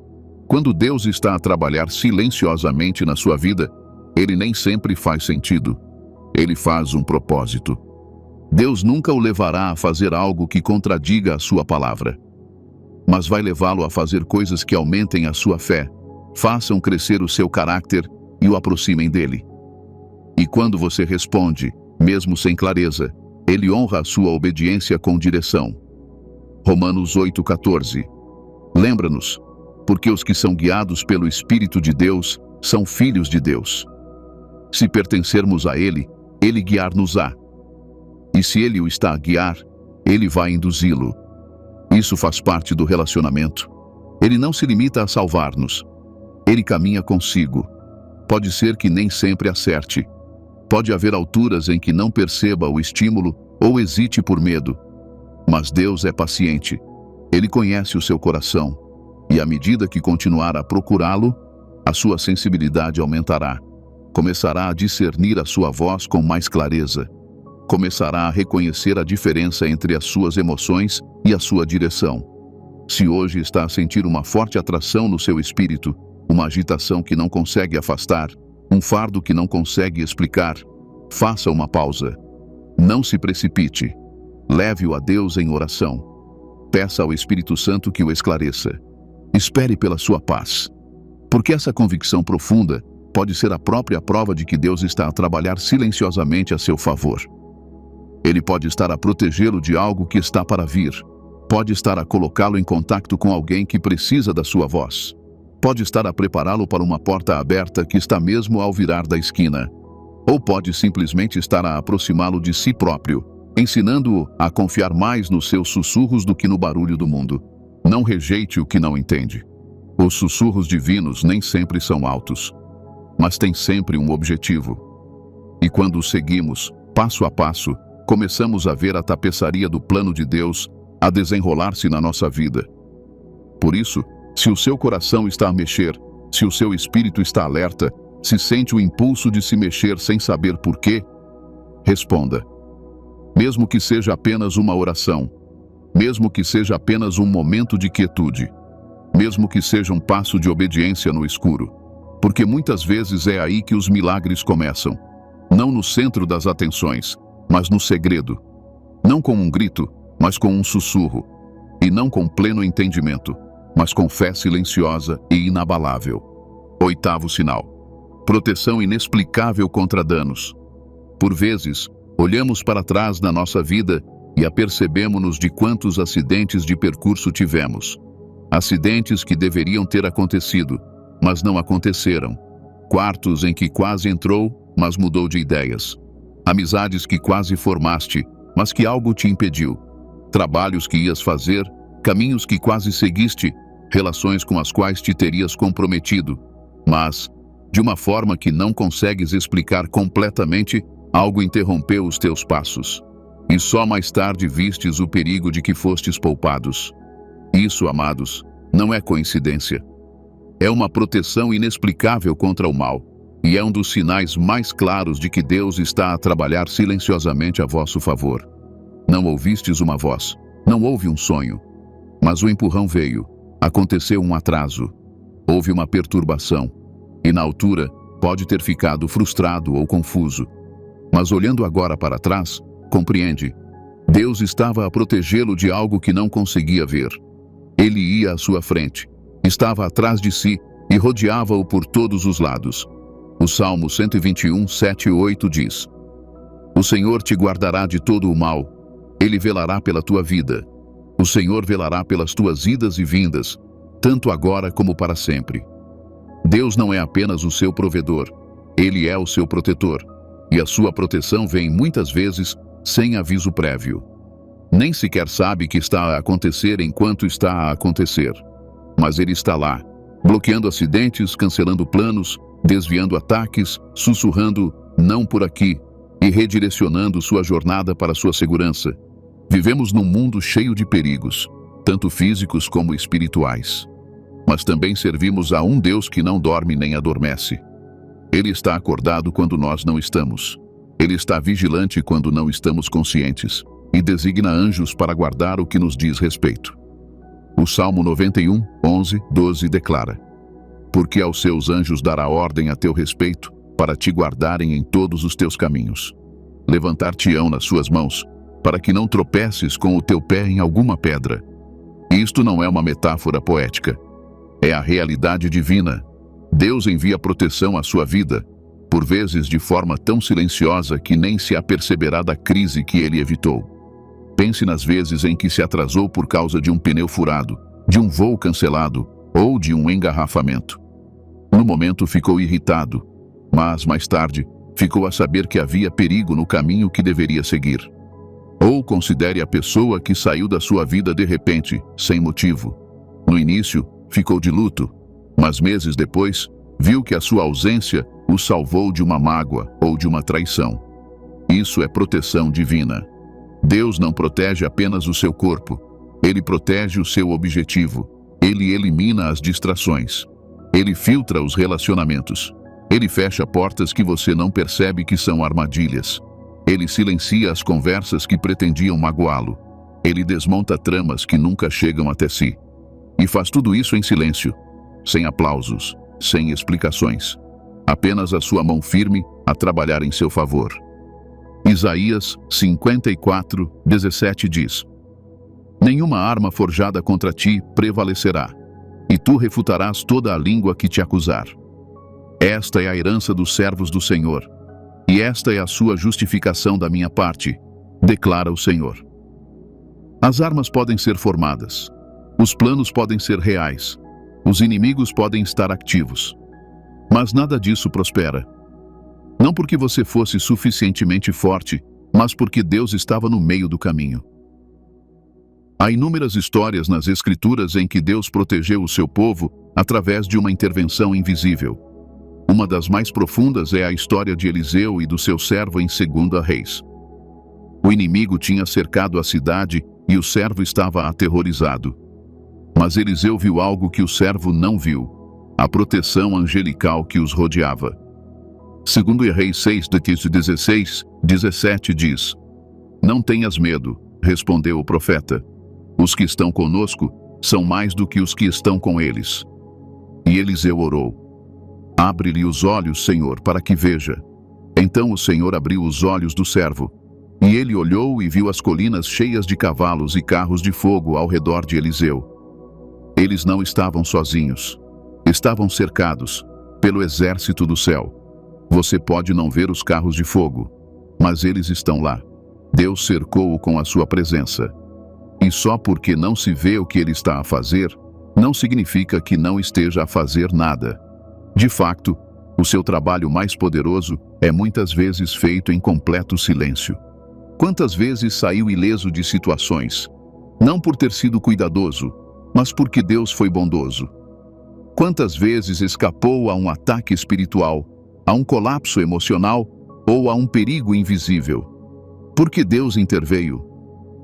quando Deus está a trabalhar silenciosamente na sua vida, Ele nem sempre faz sentido. Ele faz um propósito. Deus nunca o levará a fazer algo que contradiga a sua palavra, mas vai levá-lo a fazer coisas que aumentem a sua fé, façam crescer o seu caráter e o aproximem dele. E quando você responde, mesmo sem clareza, Ele honra a sua obediência com direção. Romanos 8,14. Lembra-nos, porque os que são guiados pelo Espírito de Deus são filhos de Deus. Se pertencermos a Ele, Ele guiar-nos-á. E se Ele o está a guiar, Ele vai induzi-lo. Isso faz parte do relacionamento. Ele não se limita a salvar-nos. Ele caminha consigo. Pode ser que nem sempre acerte. Pode haver alturas em que não perceba o estímulo ou hesite por medo. Mas Deus é paciente. Ele conhece o seu coração. E à medida que continuar a procurá-lo, a sua sensibilidade aumentará. Começará a discernir a sua voz com mais clareza. Começará a reconhecer a diferença entre as suas emoções e a sua direção. Se hoje está a sentir uma forte atração no seu espírito, uma agitação que não consegue afastar, um fardo que não consegue explicar, faça uma pausa. Não se precipite. Leve-o a Deus em oração. Peça ao Espírito Santo que o esclareça. Espere pela sua paz. Porque essa convicção profunda pode ser a própria prova de que Deus está a trabalhar silenciosamente a seu favor. Ele pode estar a protegê-lo de algo que está para vir. Pode estar a colocá-lo em contato com alguém que precisa da sua voz. Pode estar a prepará-lo para uma porta aberta que está mesmo ao virar da esquina. Ou pode simplesmente estar a aproximá-lo de si próprio, ensinando-o a confiar mais nos seus sussurros do que no barulho do mundo. Não rejeite o que não entende. Os sussurros divinos nem sempre são altos, mas têm sempre um objetivo. E quando os seguimos, passo a passo, começamos a ver a tapeçaria do plano de Deus a desenrolar-se na nossa vida. Por isso, se o seu coração está a mexer, se o seu espírito está alerta, se sente o impulso de se mexer sem saber por quê, responda. Mesmo que seja apenas uma oração, mesmo que seja apenas um momento de quietude, mesmo que seja um passo de obediência no escuro, porque muitas vezes é aí que os milagres começam, não no centro das atenções, mas no segredo, não com um grito, mas com um sussurro, e não com pleno entendimento, mas com fé silenciosa e inabalável. 8º sinal. Proteção inexplicável contra danos. Por vezes, olhamos para trás na nossa vida e apercebemos-nos de quantos acidentes de percurso tivemos. Acidentes que deveriam ter acontecido, mas não aconteceram. Quartos em que quase entrou, mas mudou de ideias. Amizades que quase formaste, mas que algo te impediu. Trabalhos que ias fazer, caminhos que quase seguiste, relações com as quais te terias comprometido, mas, de uma forma que não consegues explicar completamente, algo interrompeu os teus passos. E só mais tarde vistes o perigo de que fostes poupados. Isso, amados, não é coincidência. É uma proteção inexplicável contra o mal. E é um dos sinais mais claros de que Deus está a trabalhar silenciosamente a vosso favor. Não ouvistes uma voz, não houve um sonho, mas o empurrão veio, aconteceu um atraso, houve uma perturbação, e na altura pode ter ficado frustrado ou confuso. Mas olhando agora para trás, compreende, Deus estava a protegê-lo de algo que não conseguia ver. Ele ia à sua frente, estava atrás de si e rodeava-o por todos os lados. O Salmo 121, 7 e 8 diz: O Senhor te guardará de todo o mal, Ele velará pela tua vida. O Senhor velará pelas tuas idas e vindas, tanto agora como para sempre. Deus não é apenas o seu provedor, Ele é o seu protetor, e a sua proteção vem muitas vezes sem aviso prévio. Nem sequer sabe que está a acontecer enquanto está a acontecer. Mas Ele está lá, bloqueando acidentes, cancelando planos, desviando ataques, sussurrando "não por aqui" e redirecionando sua jornada para sua segurança. Vivemos num mundo cheio de perigos, tanto físicos como espirituais. Mas também servimos a um Deus que não dorme nem adormece. Ele está acordado quando nós não estamos. Ele está vigilante quando não estamos conscientes e designa anjos para guardar o que nos diz respeito. O Salmo 91, 11, 12 declara: porque aos seus anjos dará ordem a teu respeito, para te guardarem em todos os teus caminhos. Levantar-te-ão nas suas mãos, para que não tropeces com o teu pé em alguma pedra. Isto não é uma metáfora poética. É a realidade divina. Deus envia proteção à sua vida, por vezes de forma tão silenciosa que nem se aperceberá da crise que ele evitou. Pense nas vezes em que se atrasou por causa de um pneu furado, de um voo cancelado ou de um engarrafamento. No momento ficou irritado, mas mais tarde ficou a saber que havia perigo no caminho que deveria seguir. Ou considere a pessoa que saiu da sua vida de repente, sem motivo. No início, ficou de luto, mas meses depois, viu que a sua ausência o salvou de uma mágoa ou de uma traição. Isso é proteção divina. Deus não protege apenas o seu corpo. Ele protege o seu objetivo. Ele elimina as distrações. Ele filtra os relacionamentos. Ele fecha portas que você não percebe que são armadilhas. Ele silencia as conversas que pretendiam magoá-lo. Ele desmonta tramas que nunca chegam até si. E faz tudo isso em silêncio, sem aplausos, sem explicações. Apenas a sua mão firme a trabalhar em seu favor. Isaías 54, 17 diz: nenhuma arma forjada contra ti prevalecerá, e tu refutarás toda a língua que te acusar. Esta é a herança dos servos do Senhor, e esta é a sua justificação da minha parte, declara o Senhor. As armas podem ser formadas, os planos podem ser reais, os inimigos podem estar ativos, mas nada disso prospera. Não porque você fosse suficientemente forte, mas porque Deus estava no meio do caminho. Há inúmeras histórias nas Escrituras em que Deus protegeu o seu povo através de uma intervenção invisível. Uma das mais profundas é a história de Eliseu e do seu servo em 2 Reis. O inimigo tinha cercado a cidade e o servo estava aterrorizado. Mas Eliseu viu algo que o servo não viu: a proteção angelical que os rodeava. 2 Reis 6, 16, 17 diz: não tenhas medo, respondeu o profeta. Os que estão conosco são mais do que os que estão com eles. E Eliseu orou: abre-lhe os olhos, Senhor, para que veja. Então o Senhor abriu os olhos do servo, e ele olhou e viu as colinas cheias de cavalos e carros de fogo ao redor de Eliseu. Eles não estavam sozinhos. Estavam cercados pelo exército do céu. Você pode não ver os carros de fogo, mas eles estão lá. Deus cercou-o com a sua presença. E só porque não se vê o que ele está a fazer, não significa que não esteja a fazer nada. De facto, o seu trabalho mais poderoso é muitas vezes feito em completo silêncio. Quantas vezes saiu ileso de situações, não por ter sido cuidadoso, mas porque Deus foi bondoso? Quantas vezes escapou a um ataque espiritual, a um colapso emocional ou a um perigo invisível? Porque Deus interveio.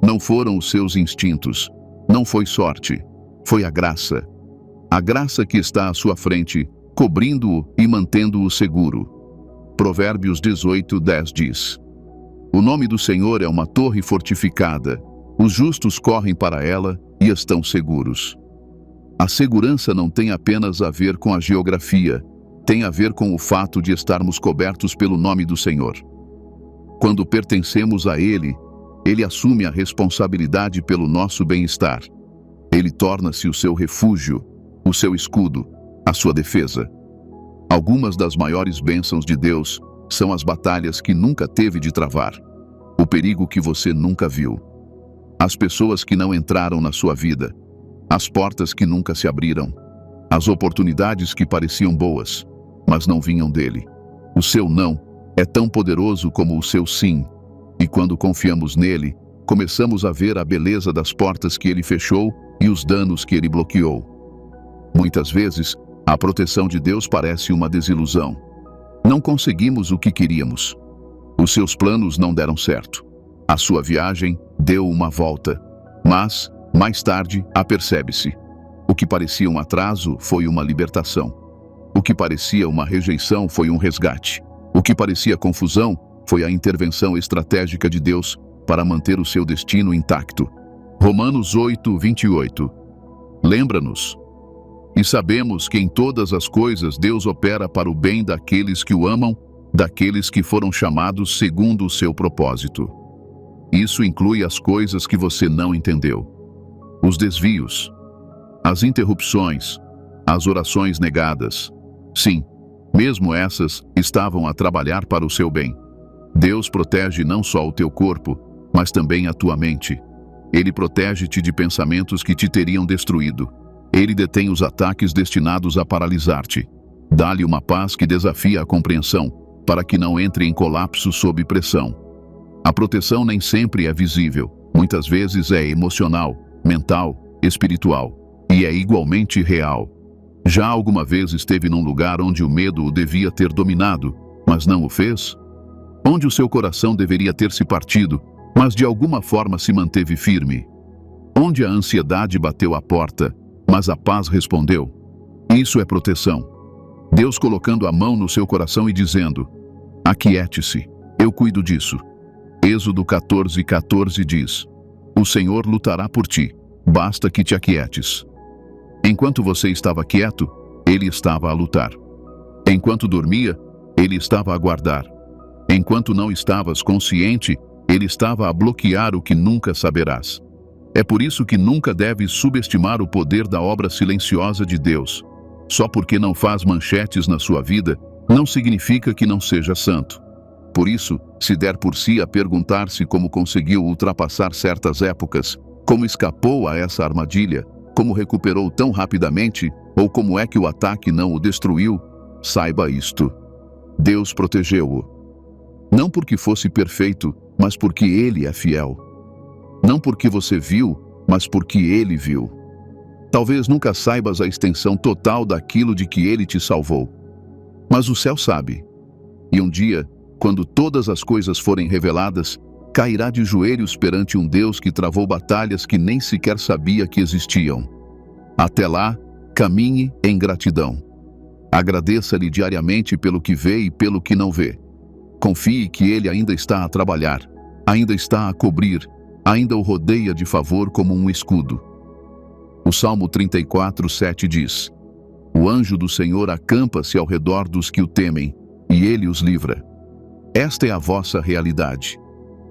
Não foram os seus instintos, não foi sorte, foi a graça. A graça que está à sua frente, cobrindo-o e mantendo-o seguro. Provérbios 18, 10 diz: o nome do Senhor é uma torre fortificada, os justos correm para ela e estão seguros. A segurança não tem apenas a ver com a geografia, tem a ver com o fato de estarmos cobertos pelo nome do Senhor. Quando pertencemos a Ele, Ele assume a responsabilidade pelo nosso bem-estar. Ele torna-se o seu refúgio, o seu escudo, a sua defesa. Algumas das maiores bênçãos de Deus são as batalhas que nunca teve de travar, o perigo que você nunca viu, as pessoas que não entraram na sua vida, as portas que nunca se abriram, as oportunidades que pareciam boas, mas não vinham dele. O seu não é tão poderoso como o seu sim, e quando confiamos nele, começamos a ver a beleza das portas que ele fechou e os danos que ele bloqueou. Muitas vezes, A proteção de Deus parece uma desilusão. Não conseguimos o que queríamos. Os seus planos não deram certo. A sua viagem deu uma volta. Mas, mais tarde, apercebe-se. O que parecia um atraso foi uma libertação. O que parecia uma rejeição foi um resgate. O que parecia confusão foi a intervenção estratégica de Deus para manter o seu destino intacto. Romanos 8, 28. Lembra-nos. E sabemos que em todas as coisas Deus opera para o bem daqueles que o amam, daqueles que foram chamados segundo o seu propósito. Isso inclui as coisas que você não entendeu. Os desvios, as interrupções, as orações negadas. Sim, mesmo essas estavam a trabalhar para o seu bem. Deus protege não só o teu corpo, mas também a tua mente. Ele protege-te de pensamentos que te teriam destruído. Ele detém os ataques destinados a paralisar-te. Dá-lhe uma paz que desafia a compreensão, para que não entre em colapso sob pressão. A proteção nem sempre é visível. Muitas vezes é emocional, mental, espiritual. E é igualmente real. Já alguma vez esteve num lugar onde o medo o devia ter dominado, mas não o fez? Onde o seu coração deveria ter se partido, mas de alguma forma se manteve firme? Onde a ansiedade bateu à porta, mas a paz respondeu? Isso é proteção. Deus colocando a mão no seu coração e dizendo: aquiete-se, eu cuido disso. Êxodo 14, 14 diz: o Senhor lutará por ti, basta que te aquietes. Enquanto você estava quieto, Ele estava a lutar. Enquanto dormia, Ele estava a guardar. Enquanto não estavas consciente, Ele estava a bloquear o que nunca saberás. É por isso que nunca deves subestimar o poder da obra silenciosa de Deus. Só porque não faz manchetes na sua vida, não significa que não seja santo. Por isso, se der por si a perguntar-se como conseguiu ultrapassar certas épocas, como escapou a essa armadilha, como recuperou tão rapidamente, ou como é que o ataque não o destruiu, saiba isto: Deus protegeu-o. Não porque fosse perfeito, mas porque Ele é fiel. Não porque você viu, mas porque Ele viu. Talvez nunca saibas a extensão total daquilo de que Ele te salvou. Mas o céu sabe. E um dia, quando todas as coisas forem reveladas, cairá de joelhos perante um Deus que travou batalhas que nem sequer sabia que existiam. Até lá, caminhe em gratidão. Agradeça-lhe diariamente pelo que vê e pelo que não vê. Confie que Ele ainda está a trabalhar, ainda está a cobrir, ainda o rodeia de favor como um escudo. O Salmo 34, 7 diz: o anjo do Senhor acampa-se ao redor dos que o temem, e Ele os livra. Esta é a vossa realidade.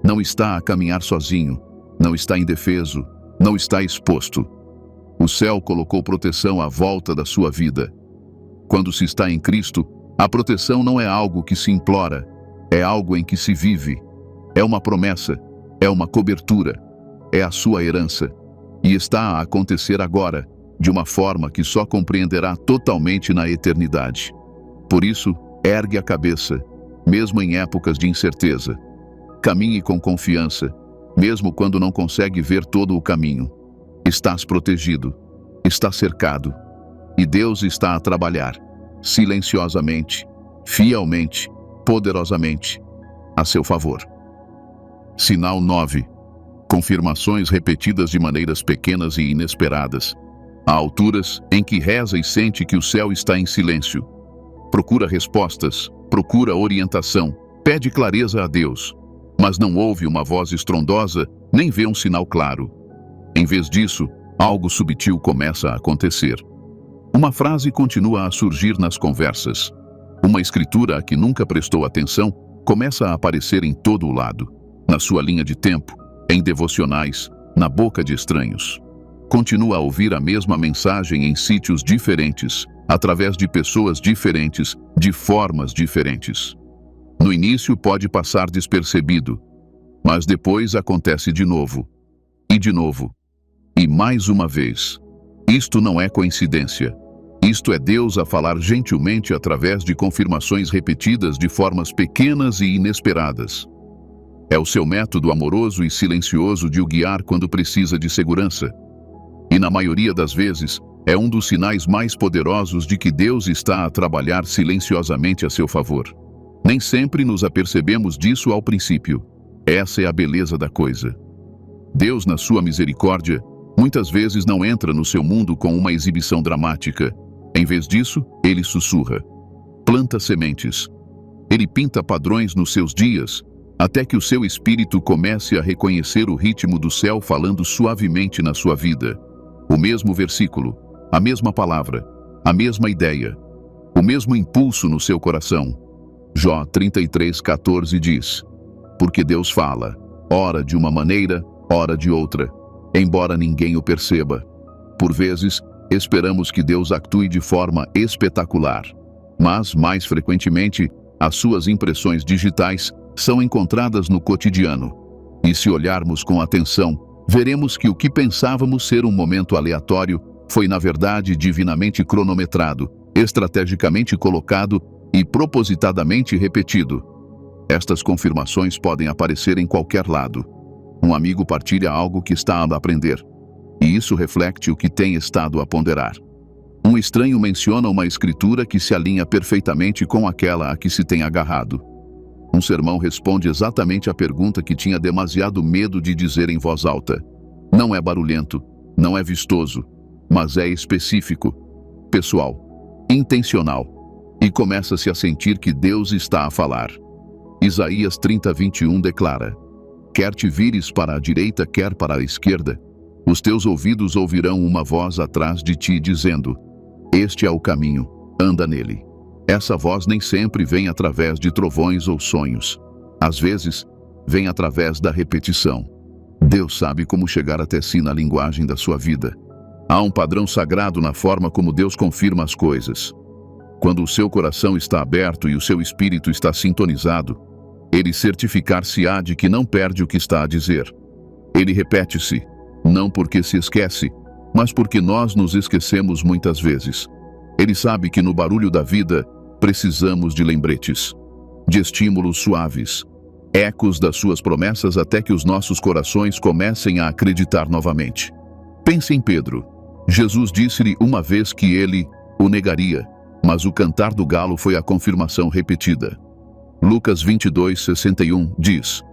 Não está a caminhar sozinho, não está indefeso, não está exposto. O céu colocou proteção à volta da sua vida. Quando se está em Cristo, a proteção não é algo que se implora, é algo em que se vive. É uma promessa, é uma cobertura, é a sua herança. E está a acontecer agora, de uma forma que só compreenderá totalmente na eternidade. Por isso, ergue a cabeça, mesmo em épocas de incerteza. Caminhe com confiança, mesmo quando não consegue ver todo o caminho. Estás protegido, está cercado, e Deus está a trabalhar, silenciosamente, fielmente, poderosamente, a seu favor. Sinal 9. Confirmações repetidas de maneiras pequenas e inesperadas. Há alturas em que reza e sente que o céu está em silêncio. Procura respostas, procura orientação, pede clareza a Deus, mas não ouve uma voz estrondosa, nem vê um sinal claro. Em vez disso, algo subtil começa a acontecer. Uma frase continua a surgir nas conversas. Uma escritura a que nunca prestou atenção começa a aparecer em todo o lado, na sua linha de tempo, em devocionais, na boca de estranhos. Continua a ouvir a mesma mensagem em sítios diferentes, através de pessoas diferentes, de formas diferentes. No início pode passar despercebido, mas depois acontece de novo, e de novo, e mais uma vez. Isto não é coincidência. Isto é Deus a falar gentilmente através de confirmações repetidas de formas pequenas e inesperadas. É o seu método amoroso e silencioso de o guiar quando precisa de segurança. E na maioria das vezes, É um dos sinais mais poderosos de que Deus está a trabalhar silenciosamente a seu favor. Nem sempre nos apercebemos disso ao princípio. Essa é a beleza da coisa. Deus, na sua misericórdia, muitas vezes não entra no seu mundo com uma exibição dramática. Em vez disso, ele sussurra. Planta sementes. Ele pinta padrões nos seus dias, até que o seu espírito comece a reconhecer o ritmo do céu falando suavemente na sua vida. O mesmo versículo, a mesma palavra, a mesma ideia, o mesmo impulso no seu coração. Jó 33:14 diz: Porque Deus fala, ora de uma maneira, ora de outra, embora ninguém o perceba. Por vezes, esperamos que Deus atue de forma espetacular, mas, mais frequentemente, as suas impressões digitais são encontradas no cotidiano. E se olharmos com atenção, veremos que o que pensávamos ser um momento aleatório foi, na verdade, divinamente cronometrado, estrategicamente colocado e propositadamente repetido. Estas confirmações podem aparecer em qualquer lado. Um amigo partilha algo que está a aprender, e isso reflete o que tem estado a ponderar. Um estranho menciona uma escritura que se alinha perfeitamente com aquela a que se tem agarrado. Um sermão responde exatamente à pergunta que tinha demasiado medo de dizer em voz alta. Não é barulhento, não é vistoso, mas é específico, pessoal, intencional, e começa-se a sentir que Deus está a falar. Isaías 30:21 declara: Quer te vires para a direita, quer para a esquerda, os teus ouvidos ouvirão uma voz atrás de ti dizendo: Este é o caminho, anda nele. Essa voz nem sempre vem através de trovões ou sonhos. Às vezes, vem através da repetição. Deus sabe como chegar até si na linguagem da sua vida. Há um padrão sagrado na forma como Deus confirma as coisas. Quando o seu coração está aberto e o seu espírito está sintonizado, ele certificar-se-á de que não perde o que está a dizer. Ele repete-se, não porque se esquece, mas porque nós nos esquecemos muitas vezes. Ele sabe que no barulho da vida, precisamos de lembretes, de estímulos suaves, ecos das suas promessas até que os nossos corações comecem a acreditar novamente. Pense em Pedro. Jesus disse-lhe uma vez que ele o negaria, mas o cantar do galo foi a confirmação repetida. Lucas 22:61 diz: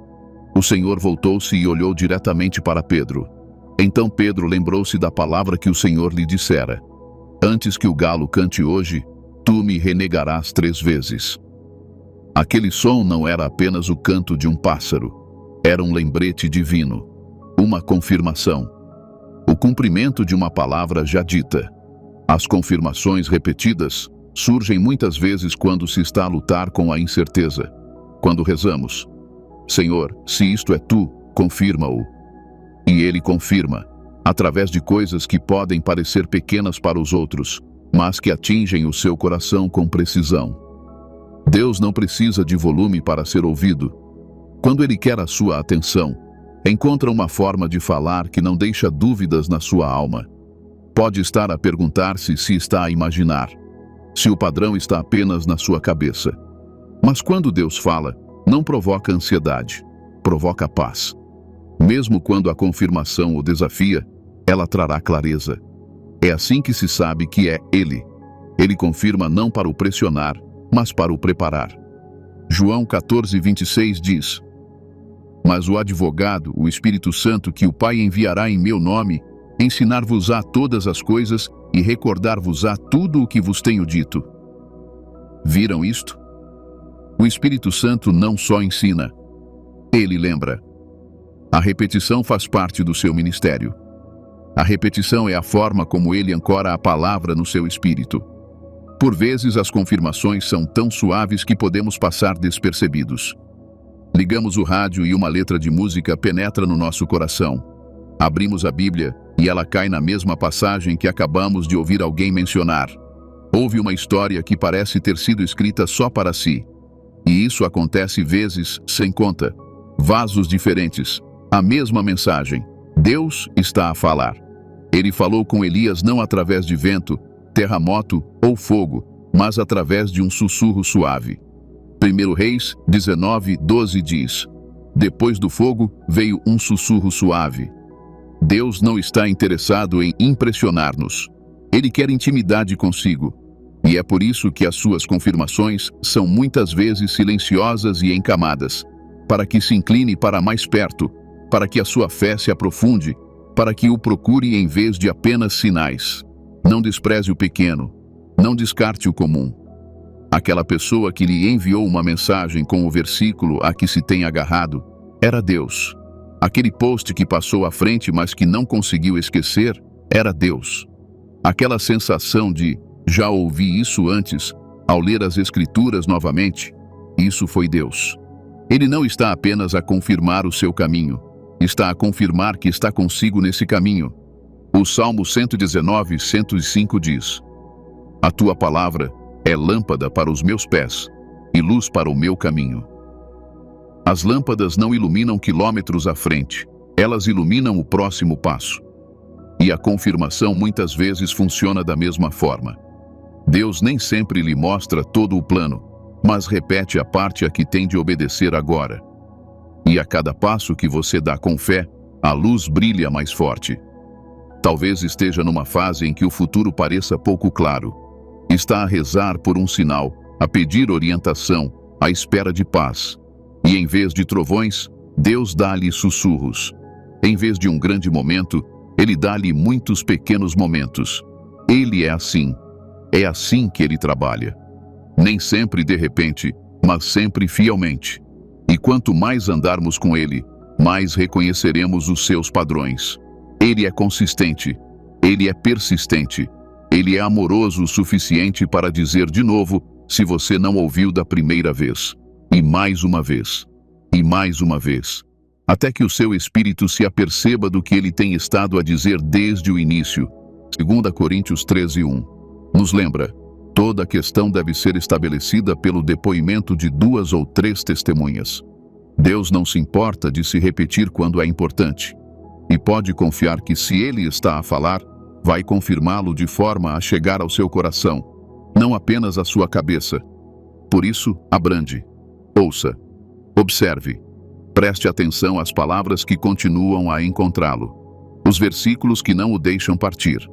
O Senhor voltou-se e olhou diretamente para Pedro. Então Pedro lembrou-se da palavra que o Senhor lhe dissera: Antes que o galo cante hoje, tu me renegarás 3 vezes. Aquele som não era apenas o canto de um pássaro. Era um lembrete divino, uma confirmação, o cumprimento de uma palavra já dita. As confirmações repetidas surgem muitas vezes quando se está a lutar com a incerteza. Quando rezamos: Senhor, se isto é tu, confirma-o. E ele confirma, através de coisas que podem parecer pequenas para os outros, mas que atingem o seu coração com precisão. Deus não precisa de volume para ser ouvido. Quando ele quer a sua atenção, encontra uma forma de falar que não deixa dúvidas na sua alma. Pode estar a perguntar-se se está a imaginar, se o padrão está apenas na sua cabeça. Mas quando Deus fala, não provoca ansiedade, provoca paz. Mesmo quando a confirmação o desafia, ela trará clareza. É assim que se sabe que é Ele. Ele confirma não para o pressionar, mas para o preparar. João 14:26 diz: Mas o advogado, o Espírito Santo, que o Pai enviará em meu nome, ensinar-vos-á todas as coisas e recordar-vos-á tudo o que vos tenho dito. Viram isto? O Espírito Santo não só ensina, ele lembra. A repetição faz parte do seu ministério. A repetição é a forma como ele ancora a palavra no seu espírito. Por vezes as confirmações são tão suaves que podemos passar despercebidos. Ligamos o rádio e uma letra de música penetra no nosso coração. Abrimos a Bíblia e ela cai na mesma passagem que acabamos de ouvir alguém mencionar. Houve uma história que parece ter sido escrita só para si. E isso acontece vezes sem conta. Vasos diferentes, a mesma mensagem. Deus está a falar. Ele falou com Elias não através de vento, terremoto ou fogo, mas através de um sussurro suave. 1 Reis 19:12 diz: Depois do fogo veio um sussurro suave. Deus não está interessado em impressionar-nos. Ele quer intimidade consigo. E é por isso que as suas confirmações são muitas vezes silenciosas e encamadas, para que se incline para mais perto, para que a sua fé se aprofunde, para que o procure em vez de apenas sinais. Não despreze o pequeno, não descarte o comum. Aquela pessoa que lhe enviou uma mensagem com o versículo a que se tem agarrado era Deus. Aquele post que passou à frente, mas que não conseguiu esquecer, era Deus. Aquela sensação de já ouvi isso antes, ao ler as Escrituras novamente, isso foi Deus. Ele não está apenas a confirmar o seu caminho, está a confirmar que está consigo nesse caminho. O Salmo 119, 105 diz: A tua palavra é lâmpada para os meus pés e luz para o meu caminho. As lâmpadas não iluminam quilômetros à frente, elas iluminam o próximo passo. E a confirmação muitas vezes funciona da mesma forma. Deus nem sempre lhe mostra todo o plano, mas repete a parte a que tem de obedecer agora. E a cada passo que você dá com fé, a luz brilha mais forte. Talvez esteja numa fase em que o futuro pareça pouco claro. Está a rezar por um sinal, a pedir orientação, à espera de paz. E em vez de trovões, Deus dá-lhe sussurros. Em vez de um grande momento, Ele dá-lhe muitos pequenos momentos. Ele é assim. É assim que Ele trabalha. Nem sempre de repente, mas sempre fielmente. E quanto mais andarmos com Ele, mais reconheceremos os seus padrões. Ele é consistente. Ele é persistente. Ele é amoroso o suficiente para dizer de novo, se você não ouviu da primeira vez. E mais uma vez. E mais uma vez. Até que o seu espírito se aperceba do que Ele tem estado a dizer desde o início. 2 Coríntios 13:1. Nos lembra, toda a questão deve ser estabelecida pelo depoimento de 2 ou 3 testemunhas. Deus não se importa de se repetir quando é importante. E pode confiar que se Ele está a falar, vai confirmá-lo de forma a chegar ao seu coração, não apenas à sua cabeça. Por isso, abrande, ouça, observe, preste atenção às palavras que continuam a encontrá-lo, os versículos que não o deixam partir,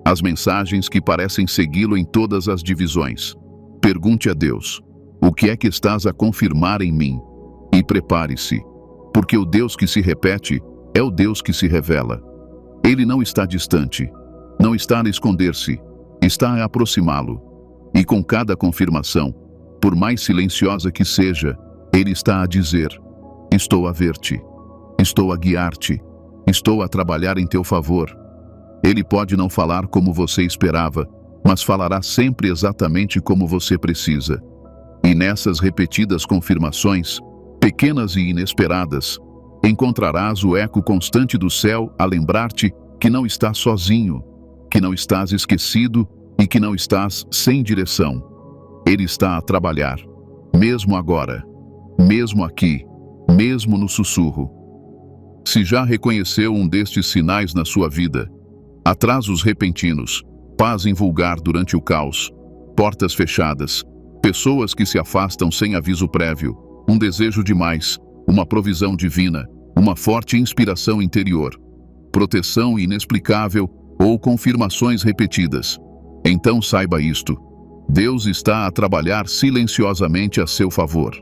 as mensagens que parecem segui-lo em todas as divisões. Pergunte a Deus: o que é que estás a confirmar em mim? E prepare-se, porque o Deus que se repete é o Deus que se revela. Ele não está distante, não está a esconder-se, está a aproximá-lo. E com cada confirmação, por mais silenciosa que seja, Ele está a dizer: estou a ver-te, estou a guiar-te, estou a trabalhar em teu favor. Ele pode não falar como você esperava, mas falará sempre exatamente como você precisa. E nessas repetidas confirmações, pequenas e inesperadas, encontrarás o eco constante do céu a lembrar-te que não estás sozinho, que não estás esquecido e que não estás sem direção. Ele está a trabalhar, mesmo agora, mesmo aqui, mesmo no sussurro. Se já reconheceu um destes sinais na sua vida, atrasos repentinos, paz invulgar durante o caos, portas fechadas, pessoas que se afastam sem aviso prévio, um desejo de mais, uma provisão divina, uma forte inspiração interior, proteção inexplicável ou confirmações repetidas. Então saiba isto: Deus está a trabalhar silenciosamente a seu favor.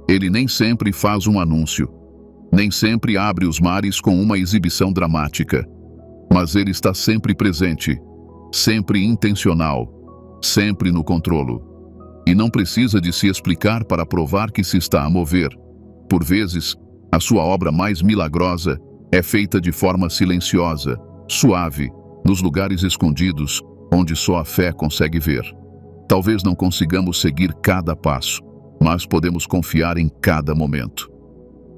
Ele nem sempre faz um anúncio, nem sempre abre os mares com uma exibição dramática, mas Ele está sempre presente, sempre intencional, sempre no controlo. E não precisa de se explicar para provar que se está a mover. Por vezes, a sua obra mais milagrosa é feita de forma silenciosa, suave, nos lugares escondidos, onde só a fé consegue ver. Talvez não consigamos seguir cada passo, mas podemos confiar em cada momento.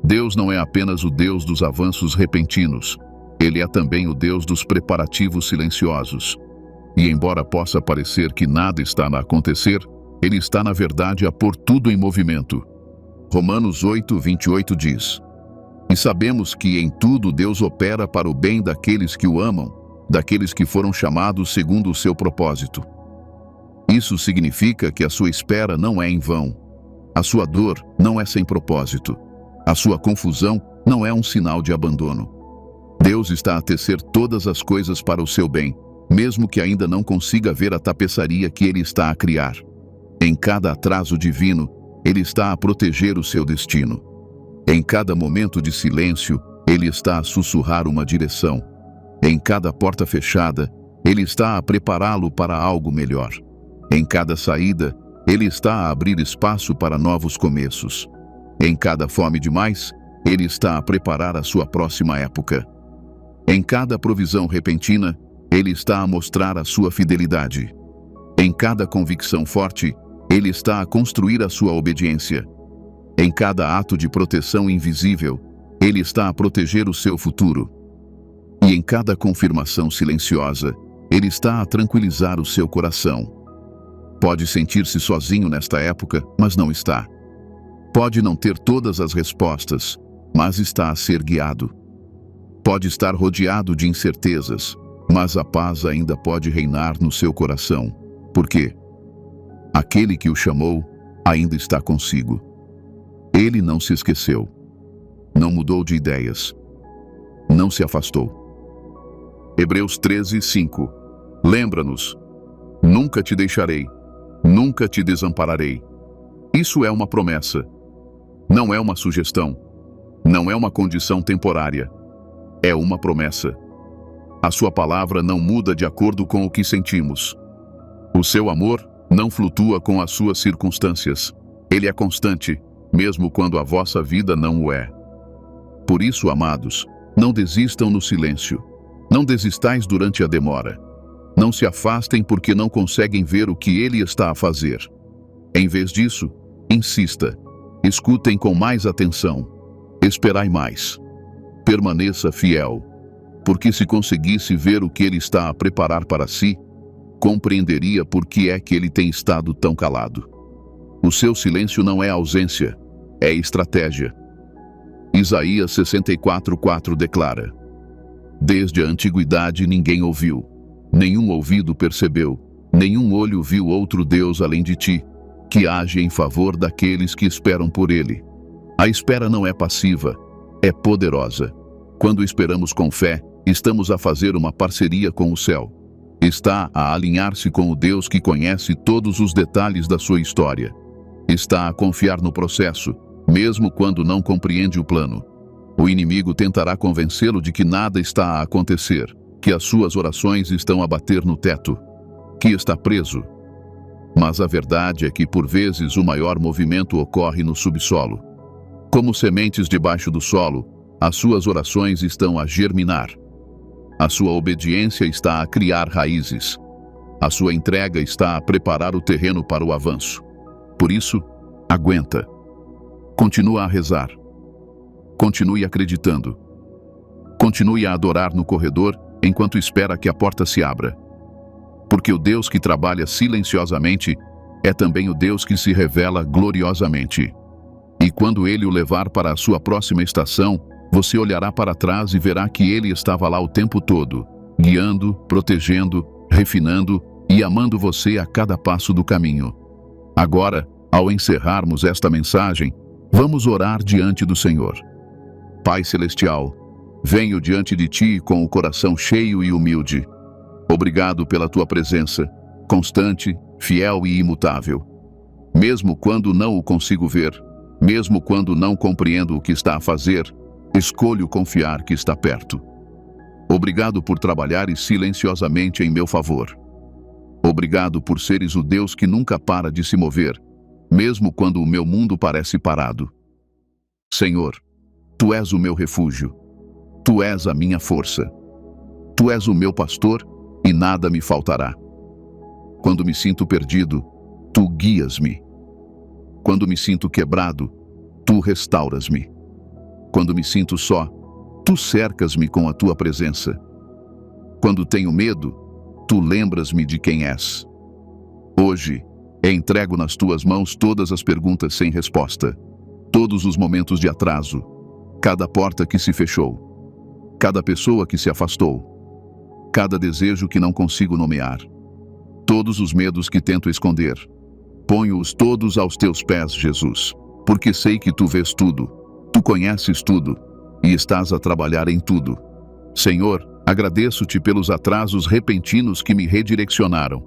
Deus não é apenas o Deus dos avanços repentinos, Ele é também o Deus dos preparativos silenciosos. E embora possa parecer que nada está a acontecer, Ele está na verdade a pôr tudo em movimento. Romanos 8:28 diz: E sabemos que em tudo Deus opera para o bem daqueles que o amam, daqueles que foram chamados segundo o seu propósito. Isso significa que a sua espera não é em vão. A sua dor não é sem propósito. A sua confusão não é um sinal de abandono. Deus está a tecer todas as coisas para o seu bem, mesmo que ainda não consiga ver a tapeçaria que Ele está a criar. Em cada atraso divino, Ele está a proteger o seu destino. Em cada momento de silêncio, Ele está a sussurrar uma direção. Em cada porta fechada, Ele está a prepará-lo para algo melhor. Em cada saída, Ele está a abrir espaço para novos começos. Em cada fome demais, Ele está a preparar a sua próxima época. Em cada provisão repentina, Ele está a mostrar a sua fidelidade. Em cada convicção forte, Ele está a construir a sua obediência. Em cada ato de proteção invisível, Ele está a proteger o seu futuro. E em cada confirmação silenciosa, Ele está a tranquilizar o seu coração. Pode sentir-se sozinho nesta época, mas não está. Pode não ter todas as respostas, mas está a ser guiado. Pode estar rodeado de incertezas, mas a paz ainda pode reinar no seu coração. Por quê? Aquele que o chamou ainda está consigo. Ele não se esqueceu. Não mudou de ideias. Não se afastou. Hebreus 13:5. Lembra-nos: nunca te deixarei, nunca te desampararei. Isso é uma promessa. Não é uma sugestão. Não é uma condição temporária. É uma promessa. A sua palavra não muda de acordo com o que sentimos. O seu amor não flutua com as suas circunstâncias. Ele é constante, mesmo quando a vossa vida não o é. Por isso, amados, não desistam no silêncio. Não desistais durante a demora. Não se afastem porque não conseguem ver o que Ele está a fazer. Em vez disso, insista. Escutem com mais atenção. Esperai mais. Permaneça fiel. Porque se conseguisse ver o que Ele está a preparar para si, compreenderia por que é que Ele tem estado tão calado. O seu silêncio não é ausência, é estratégia. Isaías 64:4 declara: desde a antiguidade ninguém ouviu, nenhum ouvido percebeu, nenhum olho viu outro Deus além de ti, que age em favor daqueles que esperam por Ele. A espera não é passiva, é poderosa. Quando esperamos com fé, estamos a fazer uma parceria com o céu. Está a alinhar-se com o Deus que conhece todos os detalhes da sua história. Está a confiar no processo, mesmo quando não compreende o plano. O inimigo tentará convencê-lo de que nada está a acontecer, que as suas orações estão a bater no teto, que está preso. Mas a verdade é que, por vezes, o maior movimento ocorre no subsolo. Como sementes debaixo do solo, as suas orações estão a germinar. A sua obediência está a criar raízes. A sua entrega está a preparar o terreno para o avanço. Por isso, aguenta. Continua a rezar. Continue acreditando. Continue a adorar no corredor enquanto espera que a porta se abra. Porque o Deus que trabalha silenciosamente é também o Deus que se revela gloriosamente. E quando Ele o levar para a sua próxima estação, você olhará para trás e verá que Ele estava lá o tempo todo, guiando, protegendo, refinando e amando você a cada passo do caminho. Agora, ao encerrarmos esta mensagem, vamos orar diante do Senhor. Pai Celestial, venho diante de Ti com o coração cheio e humilde. Obrigado pela Tua presença, constante, fiel e imutável. Mesmo quando não o consigo ver, mesmo quando não compreendo o que está a fazer, escolho confiar que está perto. Obrigado por trabalhares silenciosamente em meu favor. Obrigado por seres o Deus que nunca para de se mover, mesmo quando o meu mundo parece parado. Senhor, Tu és o meu refúgio. Tu és a minha força. Tu és o meu pastor e nada me faltará. Quando me sinto perdido, Tu guias-me. Quando me sinto quebrado, Tu restauras-me. Quando me sinto só, Tu cercas-me com a Tua presença. Quando tenho medo, Tu lembras-me de quem és. Hoje, entrego nas Tuas mãos todas as perguntas sem resposta, todos os momentos de atraso, cada porta que se fechou, cada pessoa que se afastou, cada desejo que não consigo nomear, todos os medos que tento esconder. Ponho-os todos aos Teus pés, Jesus, porque sei que Tu vês tudo, Tu conheces tudo e estás a trabalhar em tudo. Senhor, Agradeço-te pelos atrasos repentinos que me redirecionaram.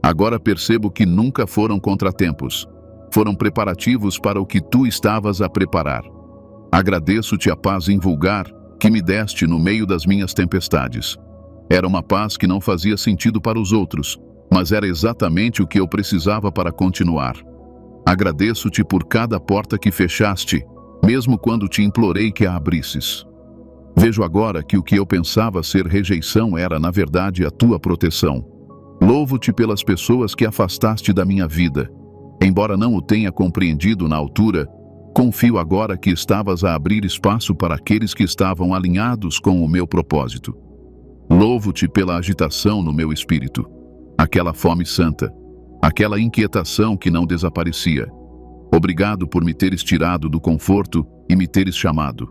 Agora percebo que nunca foram contratempos. Foram preparativos para o que tu estavas a preparar. Agradeço-te a paz invulgar que me deste no meio das minhas tempestades. Era uma paz que não fazia sentido para os outros, mas era exatamente o que eu precisava para continuar. Agradeço-te por cada porta que fechaste, mesmo quando te implorei que a abrisses. Vejo agora que o que eu pensava ser rejeição era, na verdade, a tua proteção. Louvo-te pelas pessoas que afastaste da minha vida. Embora não o tenha compreendido na altura, confio agora que estavas a abrir espaço para aqueles que estavam alinhados com o meu propósito. Louvo-te pela agitação no meu espírito, aquela fome santa, aquela inquietação que não desaparecia. Obrigado por me teres tirado do conforto e me teres chamado.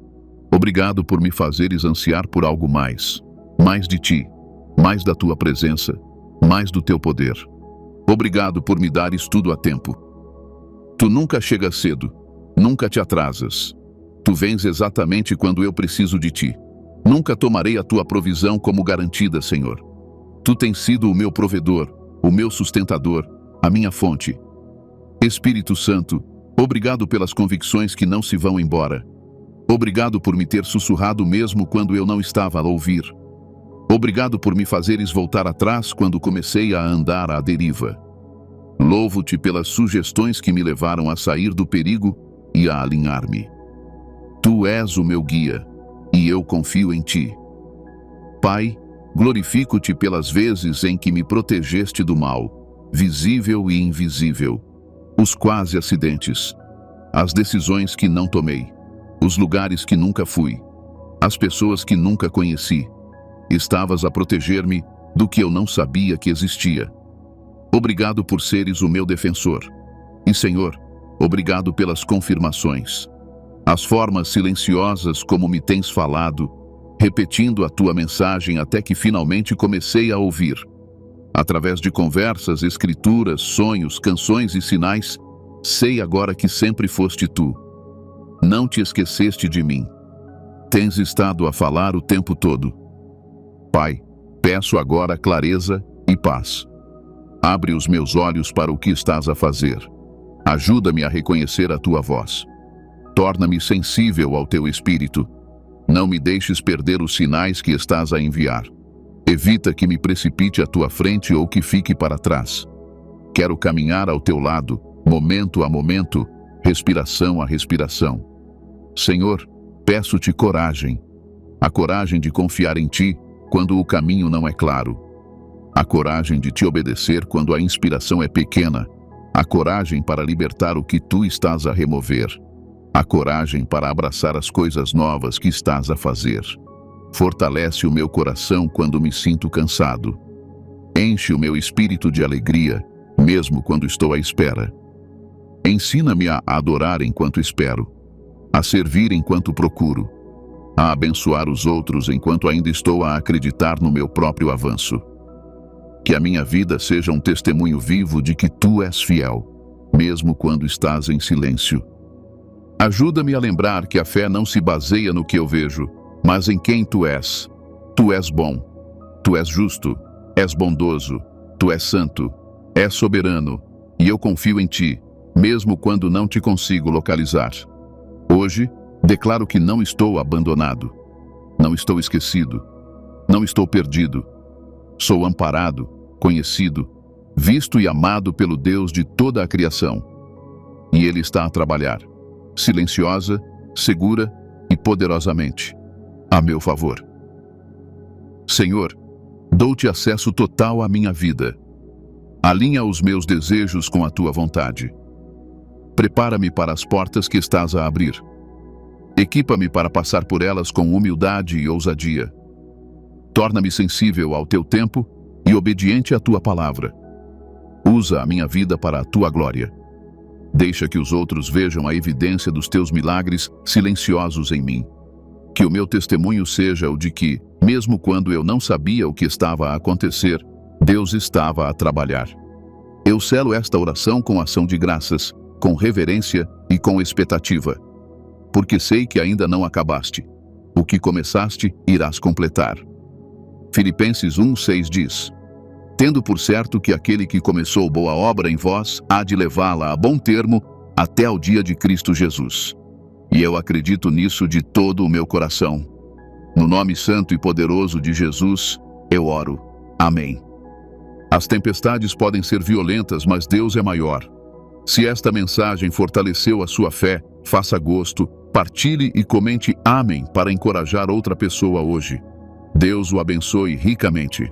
Obrigado por me fazeres ansiar por algo mais de ti, mais da tua presença, mais do teu poder. Obrigado por me dares tudo a tempo. Tu nunca chegas cedo, nunca te atrasas. Tu vens exatamente quando eu preciso de ti. Nunca tomarei a tua provisão como garantida, Senhor. Tu tens sido o meu provedor, o meu sustentador, a minha fonte. Espírito Santo, obrigado pelas convicções que não se vão embora. Obrigado por me ter sussurrado mesmo quando eu não estava a ouvir. Obrigado por me fazeres voltar atrás quando comecei a andar à deriva. Louvo-te pelas sugestões que me levaram a sair do perigo e a alinhar-me. Tu és o meu guia, e eu confio em ti. Pai, glorifico-te pelas vezes em que me protegeste do mal, visível e invisível, os quase acidentes, as decisões que não tomei, os lugares que nunca fui, as pessoas que nunca conheci. Estavas a proteger-me do que eu não sabia que existia. Obrigado por seres o meu defensor. E, Senhor, obrigado pelas confirmações. As formas silenciosas como me tens falado, repetindo a tua mensagem até que finalmente comecei a ouvir. Através de conversas, escrituras, sonhos, canções e sinais, sei agora que sempre foste tu. Não te esqueceste de mim. Tens estado a falar o tempo todo. Pai, peço agora clareza e paz. Abre os meus olhos para o que estás a fazer. Ajuda-me a reconhecer a tua voz. Torna-me sensível ao teu espírito. Não me deixes perder os sinais que estás a enviar. Evita que me precipite à tua frente ou que fique para trás. Quero caminhar ao teu lado, momento a momento, respiração a respiração. Senhor, peço-te coragem. A coragem de confiar em ti quando o caminho não é claro. A coragem de te obedecer quando a inspiração é pequena. A coragem para libertar o que tu estás a remover. A coragem para abraçar as coisas novas que estás a fazer. Fortalece o meu coração quando me sinto cansado. Enche o meu espírito de alegria, mesmo quando estou à espera. Ensina-me a adorar enquanto espero, a servir enquanto procuro, a abençoar os outros enquanto ainda estou a acreditar no meu próprio avanço. Que a minha vida seja um testemunho vivo de que tu és fiel, mesmo quando estás em silêncio. Ajuda-me a lembrar que a fé não se baseia no que eu vejo, mas em quem tu és. Tu és bom, tu és justo, és bondoso, tu és santo, és soberano, e eu confio em ti, mesmo quando não te consigo localizar. Hoje, declaro que não estou abandonado, não estou esquecido, não estou perdido. Sou amparado, conhecido, visto e amado pelo Deus de toda a criação. E Ele está a trabalhar, silenciosa, segura e poderosamente, a meu favor. Senhor, dou-te acesso total à minha vida. Alinha os meus desejos com a tua vontade. Prepara-me para as portas que estás a abrir. Equipa-me para passar por elas com humildade e ousadia. Torna-me sensível ao teu tempo e obediente à tua palavra. Usa a minha vida para a tua glória. Deixa que os outros vejam a evidência dos teus milagres silenciosos em mim. Que o meu testemunho seja o de que, mesmo quando eu não sabia o que estava a acontecer, Deus estava a trabalhar. Eu selo esta oração com ação de graças, com reverência e com expectativa. Porque sei que ainda não acabaste. O que começaste, irás completar. Filipenses 1:6 diz: tendo por certo que aquele que começou boa obra em vós há de levá-la a bom termo até ao dia de Cristo Jesus. E eu acredito nisso de todo o meu coração. No nome santo e poderoso de Jesus, eu oro. Amém. As tempestades podem ser violentas, mas Deus é maior. Se esta mensagem fortaleceu a sua fé, faça gosto, partilhe e comente amém para encorajar outra pessoa hoje. Deus o abençoe ricamente.